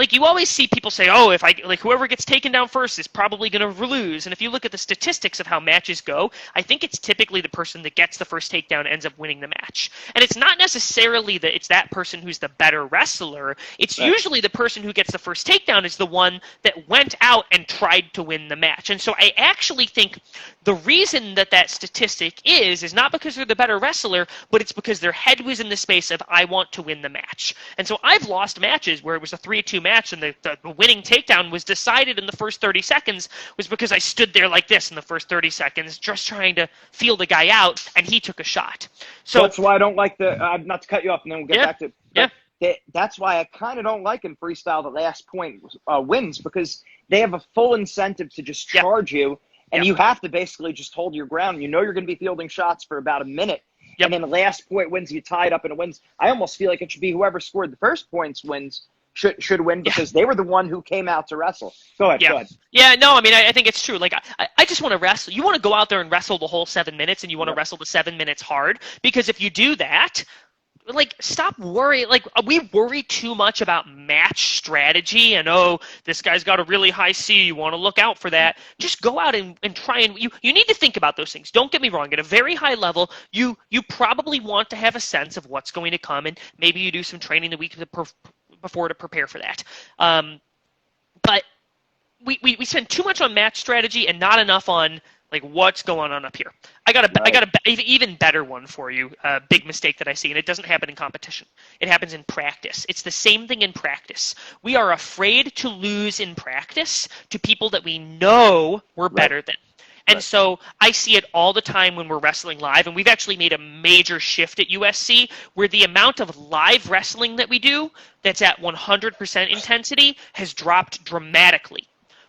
you always see people say, oh, whoever gets taken down first is probably going to lose. And if you look at the statistics of how matches go, I think it's typically the person that gets the first takedown ends up winning the match. And it's not necessarily that it's that person who's the better wrestler. It's usually the person who gets the first takedown is the one that went out and tried to win the match. And so I actually think the reason that statistic is not because they're the better wrestler, but it's because their head was in the space of, I want to win the match. And so I've lost matches where it was a 3-2 match and the winning takedown was decided in the first 30 seconds was because I stood there like this in the first 30 seconds just trying to feel the guy out, and he took a shot. So that's why I don't like not to cut you off and then we'll get back to it. That's why I kind of don't like in freestyle the last point wins, because they have a full incentive to just charge you. And you have to basically just hold your ground. You know you're going to be fielding shots for about a minute. And then the last point wins, you tie it up and it wins. I almost feel like it should be whoever scored the first points should win because they were the one who came out to wrestle. Go ahead. Yeah, no, I mean, I think it's true. Like, I just want to wrestle. You want to go out there and wrestle the whole 7 minutes, and you want to wrestle the 7 minutes hard, because if you do that, like, stop worrying. Like, we worry too much about match strategy and, oh, this guy's got a really high C. You want to look out for that. Just go out and try and you need to think about those things. Don't get me wrong. At a very high level, you probably want to have a sense of what's going to come, and maybe you do some training the week before to prepare for that. But we spend too much on match strategy and not enough on like what's going on up here. I got a even better one for you. A big mistake that I see, and it doesn't happen in competition. It happens in practice. It's the same thing in practice. We are afraid to lose in practice to people that we know we're better than. And so I see it all the time when we're wrestling live, and we've actually made a major shift at USC where the amount of live wrestling that we do that's at 100% intensity has dropped dramatically.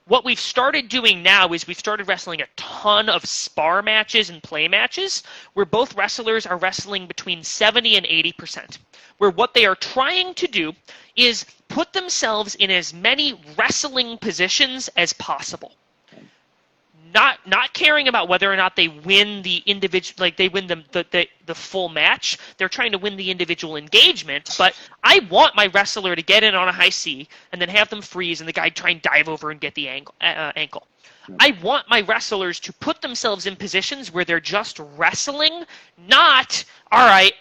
What we've started doing now is we've started wrestling a ton of spar matches and play matches where both wrestlers are wrestling between 70 and 80%, where what they are trying to do is put themselves in as many wrestling positions as possible. Not caring about whether or not they win the individual, like they win the full match. They're trying to win the individual engagement, but I want my wrestler to get in on a high C and then have them freeze and the guy try and dive over and get the ankle. I want my wrestlers to put themselves in positions where they're just wrestling, not, all right,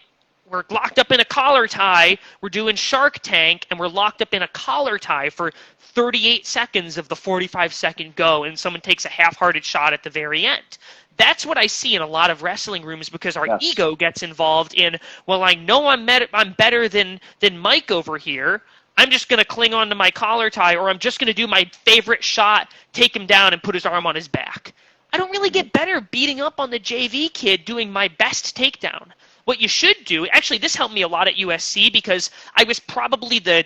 we're locked up in a collar tie, we're doing Shark Tank, and we're locked up in a collar tie for 38 seconds of the 45-second go, and someone takes a half-hearted shot at the very end. That's what I see in a lot of wrestling rooms because our ego gets involved in, well, I know I'm better than Mike over here. I'm just going to cling on to my collar tie, or I'm just going to do my favorite shot, take him down, and put his arm on his back. I don't really get better beating up on the JV kid doing my best takedown. What you should do, actually, this helped me a lot at USC because I was probably the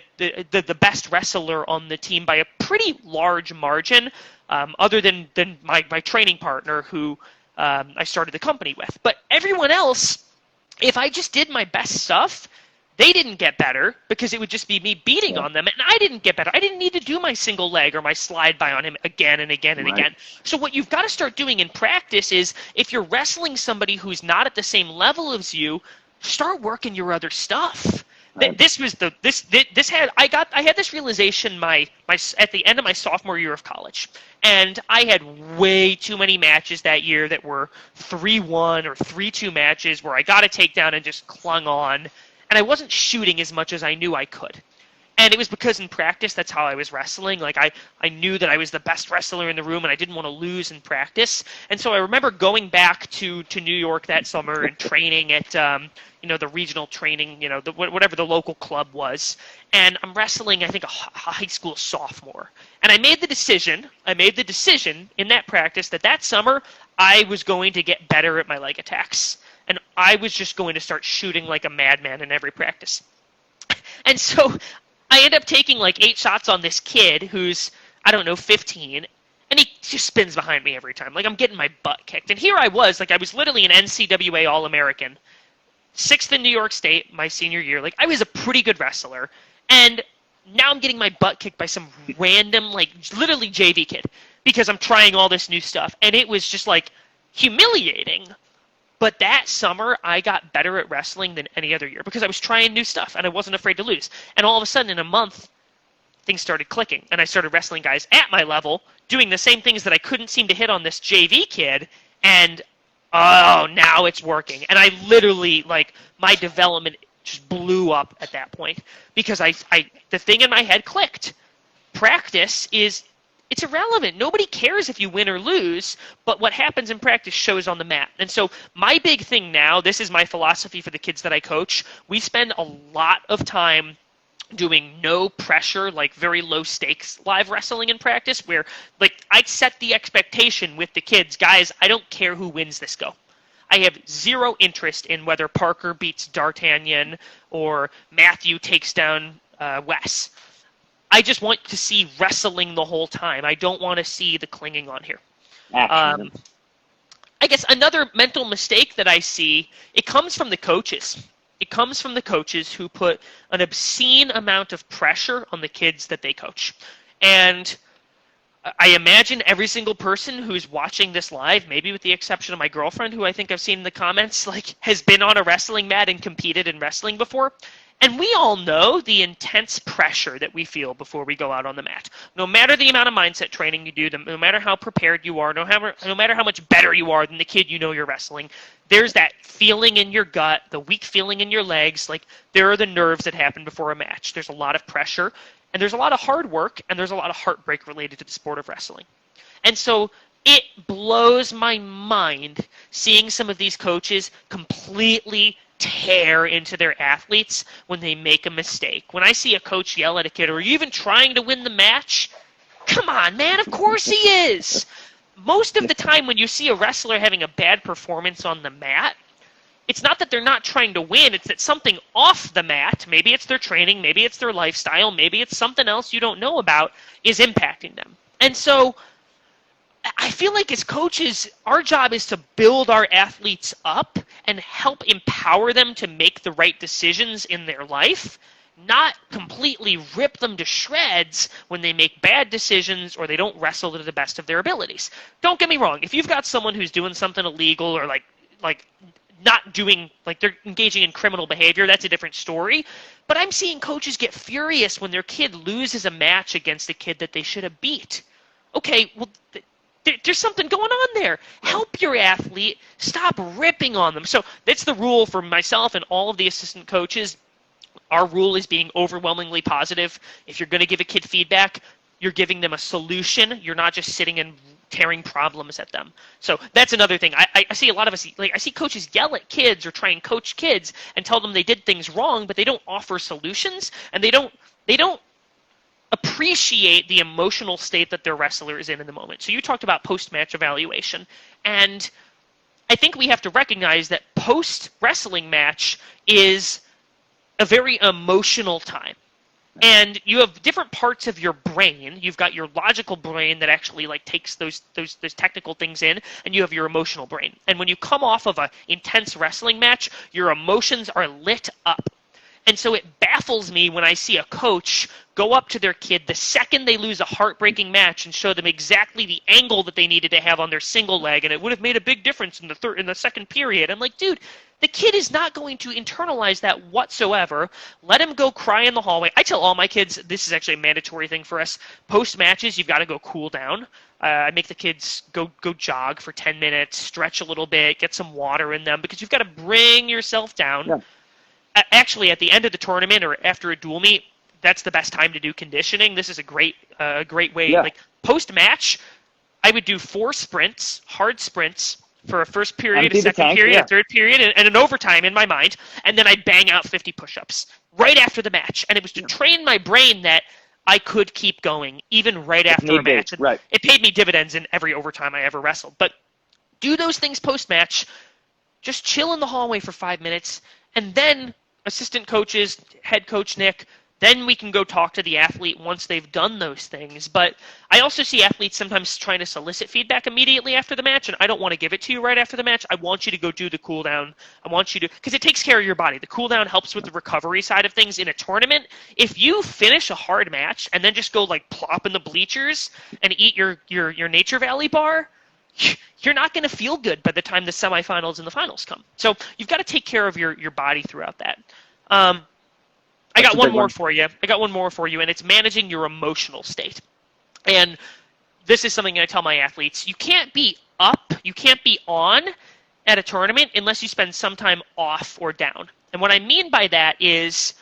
best wrestler on the team by a pretty large margin, other than my training partner who I started the company with. But everyone else, if I just did my best stuff, they didn't get better because it would just be me beating on them, and I didn't get better. I didn't need to do my single leg or my slide by on him again and again and again. So what you've got to start doing in practice is if you're wrestling somebody who's not at the same level as you, start working your other stuff. Right. I had this realization my at the end of my sophomore year of college, and I had way too many matches that year that were 3-1 or 3-2 matches where I got a takedown and just clung on, and I wasn't shooting as much as I knew I could. And it was because in practice, that's how I was wrestling. Like I knew that I was the best wrestler in the room and I didn't want to lose in practice. And so I remember going back to New York that summer and training at, the regional training, whatever the local club was. And I'm wrestling, I think, a high school sophomore. And I made the decision in that practice that summer I was going to get better at my leg attacks. And I was just going to start shooting like a madman in every practice. And so I end up taking like 8 shots on this kid who's, 15, and he just spins behind me every time. Like, I'm getting my butt kicked. And here I was literally an NCAA All-American, 6th in New York State my senior year. Like, I was a pretty good wrestler. And now I'm getting my butt kicked by some random, literally JV kid because I'm trying all this new stuff. And it was just, humiliating. But that summer, I got better at wrestling than any other year because I was trying new stuff and I wasn't afraid to lose. And all of a sudden, in a month, things started clicking. And I started wrestling guys at my level, doing the same things that I couldn't seem to hit on this JV kid. And, now it's working. And I literally, my development just blew up at that point because the thing in my head clicked. Practice it's irrelevant. Nobody cares if you win or lose, but what happens in practice shows on the mat. And so my big thing now, this is my philosophy for the kids that I coach, we spend a lot of time doing no pressure, very low stakes live wrestling in practice where I set the expectation with the kids, guys, I don't care who wins this go. I have zero interest in whether Parker beats D'Artagnan or Matthew takes down Wes. I just want to see wrestling the whole time. I don't want to see the clinging on here. I guess another mental mistake that I see, it comes from the coaches. It comes from the coaches who put an obscene amount of pressure on the kids that they coach. And I imagine every single person who's watching this live, maybe with the exception of my girlfriend, who I think I've seen in the comments, has been on a wrestling mat and competed in wrestling before. And we all know the intense pressure that we feel before we go out on the mat. No matter the amount of mindset training you do, no matter how prepared you are, no matter how much better you are than the kid you know you're wrestling, there's that feeling in your gut, the weak feeling in your legs. There are the nerves that happen before a match. There's a lot of pressure, and there's a lot of hard work, and there's a lot of heartbreak related to the sport of wrestling. And so it blows my mind seeing some of these coaches completely tear into their athletes when they make a mistake. When I see a coach yell at a kid, are you even trying to win the match? Come on, man, of course he is. Most of the time when you see a wrestler having a bad performance on the mat, it's not that they're not trying to win, it's that something off the mat, maybe it's their training, maybe it's their lifestyle, maybe it's something else you don't know about, is impacting them. And so I feel like as coaches, our job is to build our athletes up and help empower them to make the right decisions in their life, not completely rip them to shreds when they make bad decisions or they don't wrestle to the best of their abilities. Don't get me wrong. If you've got someone who's doing something illegal or not doing, they're engaging in criminal behavior, that's a different story. But I'm seeing coaches get furious when their kid loses a match against a kid that they should have beat. Okay, well, there's something going on there. Help your athlete. Stop ripping on them. So that's the rule for myself and all of the assistant coaches. Our rule is being overwhelmingly positive. If you're going to give a kid feedback, you're giving them a solution. You're not just sitting and tearing problems at them. So that's another thing. I see a lot of us, I see coaches yell at kids or try and coach kids and tell them they did things wrong, but they don't offer solutions, and they don't appreciate the emotional state that their wrestler is in the moment. So you talked about post-match evaluation, and I think we have to recognize that post-wrestling match is a very emotional time. And you have different parts of your brain. You've got your logical brain that actually takes those technical things in, and you have your emotional brain. And when you come off of an intense wrestling match, your emotions are lit up. And so it baffles me when I see a coach go up to their kid the second they lose a heartbreaking match and show them exactly the angle that they needed to have on their single leg, and it would have made a big difference in the second period. I'm like, dude, the kid is not going to internalize that whatsoever. Let him go cry in the hallway. I tell all my kids, this is actually a mandatory thing for us, post-matches, you've got to go cool down. I make the kids go jog for 10 minutes, stretch a little bit, get some water in them, because you've got to bring yourself down. Yeah. Actually, at the end of the tournament or after a dual meet, that's the best time to do conditioning. This is a great way. Yeah. Like post-match, I would do 4 sprints, hard sprints, for a first period, Empty a second tank, period, yeah. a third period, and an overtime in my mind, and then I'd bang out 50 push-ups right after the match. And it was to train my brain that I could keep going even right after a match. And right. it paid me dividends in every overtime I ever wrestled. But do those things post-match, just chill in the hallway for 5 minutes, and then assistant coaches, head coach Nick, then we can go talk to the athlete once they've done those things. But I also see athletes sometimes trying to solicit feedback immediately after the match, and I don't want to give it to you right after the match. I want you to go do the cool down. I want you to, because it takes care of your body. The cool down helps with the recovery side of things in a tournament. If you finish a hard match and then just go like plop in the bleachers and eat your Nature Valley bar, you're not going to feel good by the time the semifinals and the finals come. So you've got to take care of your body throughout that. I got one more for you. And it's managing your emotional state. And this is something that I tell my athletes. You can't be up, you can't be on at a tournament unless you spend some time off or down. And what I mean by that is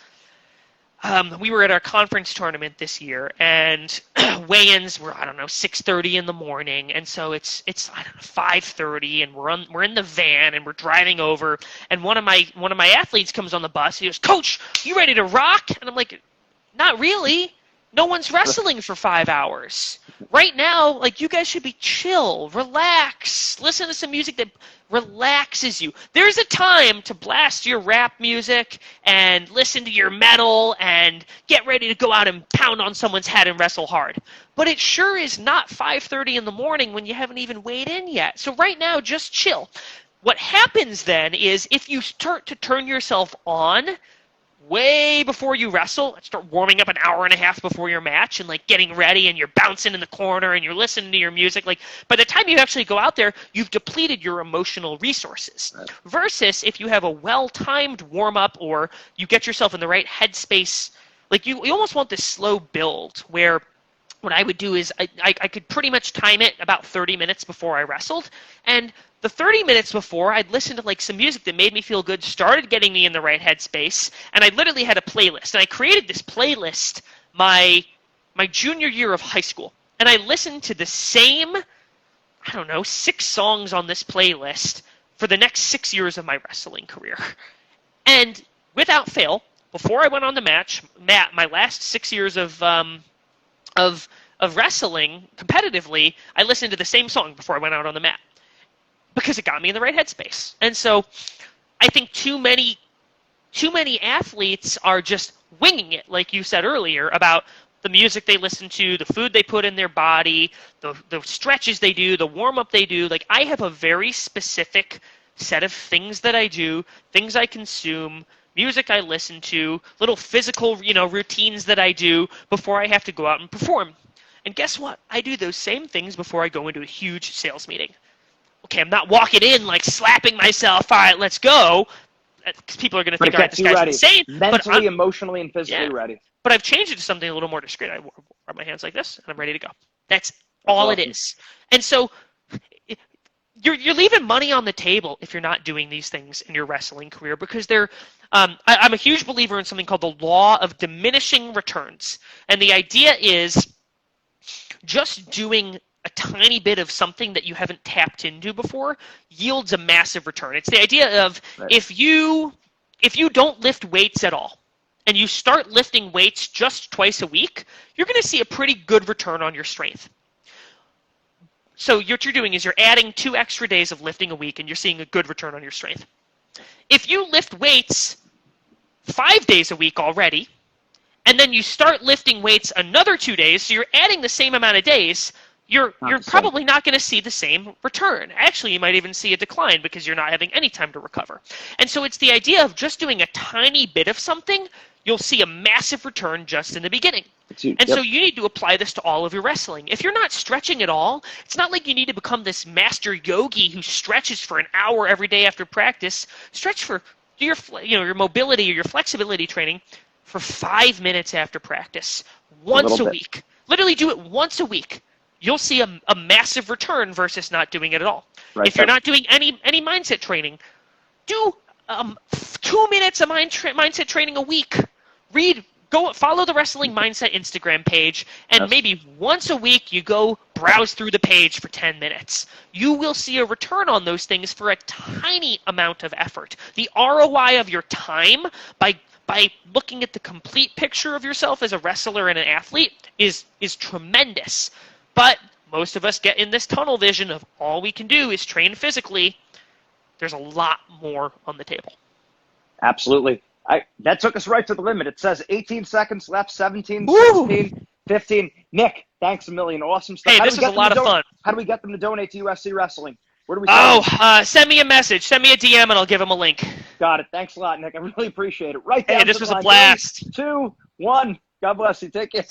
we were at our conference tournament this year, and weigh-ins were, 6:30 in the morning, and so it's 5:30, and we're in the van, and we're driving over, and one of my athletes comes on the bus. He goes, "Coach, you ready to rock?" And I'm like, "Not really. No one's wrestling for 5 hours. Right now, like, you guys should be chill, relax, listen to some music that relaxes you. There's a time to blast your rap music and listen to your metal and get ready to go out and pound on someone's head and wrestle hard. But it sure is not 5:30 in the morning when you haven't even weighed in yet. So right now, just chill." What happens then is if you start to turn yourself on way before you wrestle, start warming up an hour and a half before your match and like getting ready, and you're bouncing in the corner and you're listening to your music, like by the time you actually go out there, you've depleted your emotional resources. Right. Versus if you have a well-timed warm-up or you get yourself in the right headspace, like you almost want this slow build where what I would do is I could pretty much time it about 30 minutes before I wrestled, and the 30 minutes before, I'd listen to like some music that made me feel good, started getting me in the right headspace, and I literally had a playlist. And I created this playlist my junior year of high school. And I listened to the same, 6 songs on this playlist for the next 6 years of my wrestling career. And without fail, before I went on the match, my last 6 years of wrestling competitively, I listened to the same song before I went out on the mat, because it got me in the right headspace. And so I think too many athletes are just winging it, like you said earlier, about the music they listen to, the food they put in their body, the stretches they do, the warm-up they do. Like, I have a very specific set of things that I do, things I consume, music I listen to, little physical, routines that I do before I have to go out and perform. And guess what? I do those same things before I go into a huge sales meeting. Okay, I'm not walking in like slapping myself. All right, let's go. Because people are going to think, all right, this guy's insane. Mentally, emotionally, and physically ready. But I've changed it to something a little more discreet. I rub my hands like this, and I'm ready to go. That's all it is. And so you're leaving money on the table if you're not doing these things in your wrestling career, because they're I'm a huge believer in something called the Law of Diminishing Returns. And the idea is just doing a tiny bit of something that you haven't tapped into before yields a massive return. It's the idea of if you don't lift weights at all and you start lifting weights just twice a week, you're going to see a pretty good return on your strength. So what you're doing is you're adding 2 extra days of lifting a week, and you're seeing a good return on your strength. If you lift weights 5 days a week already, and then you start lifting weights another 2 days, so you're adding the same amount of days, you're the same. probably not going to see the same return. Actually, you might even see a decline because you're not having any time to recover. And so it's the idea of just doing a tiny bit of something, you'll see a massive return just in the beginning. And so you need to apply this to all of your wrestling. If you're not stretching at all, it's not like you need to become this master yogi who stretches for an hour every day after practice. Stretch for your mobility or your flexibility training for 5 minutes after practice, once a week. Literally do it once a week. You'll see a massive return versus not doing it at all. If you're not doing any mindset training, do 2 minutes of mindset training a week. Go follow the Wrestling Mindset Instagram page, and maybe once a week you go browse through the page for 10 minutes. You will see a return on those things for a tiny amount of effort. The ROI of your time by looking at the complete picture of yourself as a wrestler and an athlete is tremendous. But most of us get in this tunnel vision of all we can do is train physically. There's a lot more on the table. Absolutely. That took us right to the limit. It says 18 seconds left, 17, 16, 15. Nick, thanks a million. Awesome stuff. Hey, this is a lot of fun. How do we get them to donate to USC Wrestling? Where do we send me a message. Send me a DM, and I'll give them a link. Got it. Thanks a lot, Nick. I really appreciate it. Right down Hey, this to was the a line. blast. 3, 2, 1. God bless you. Take care.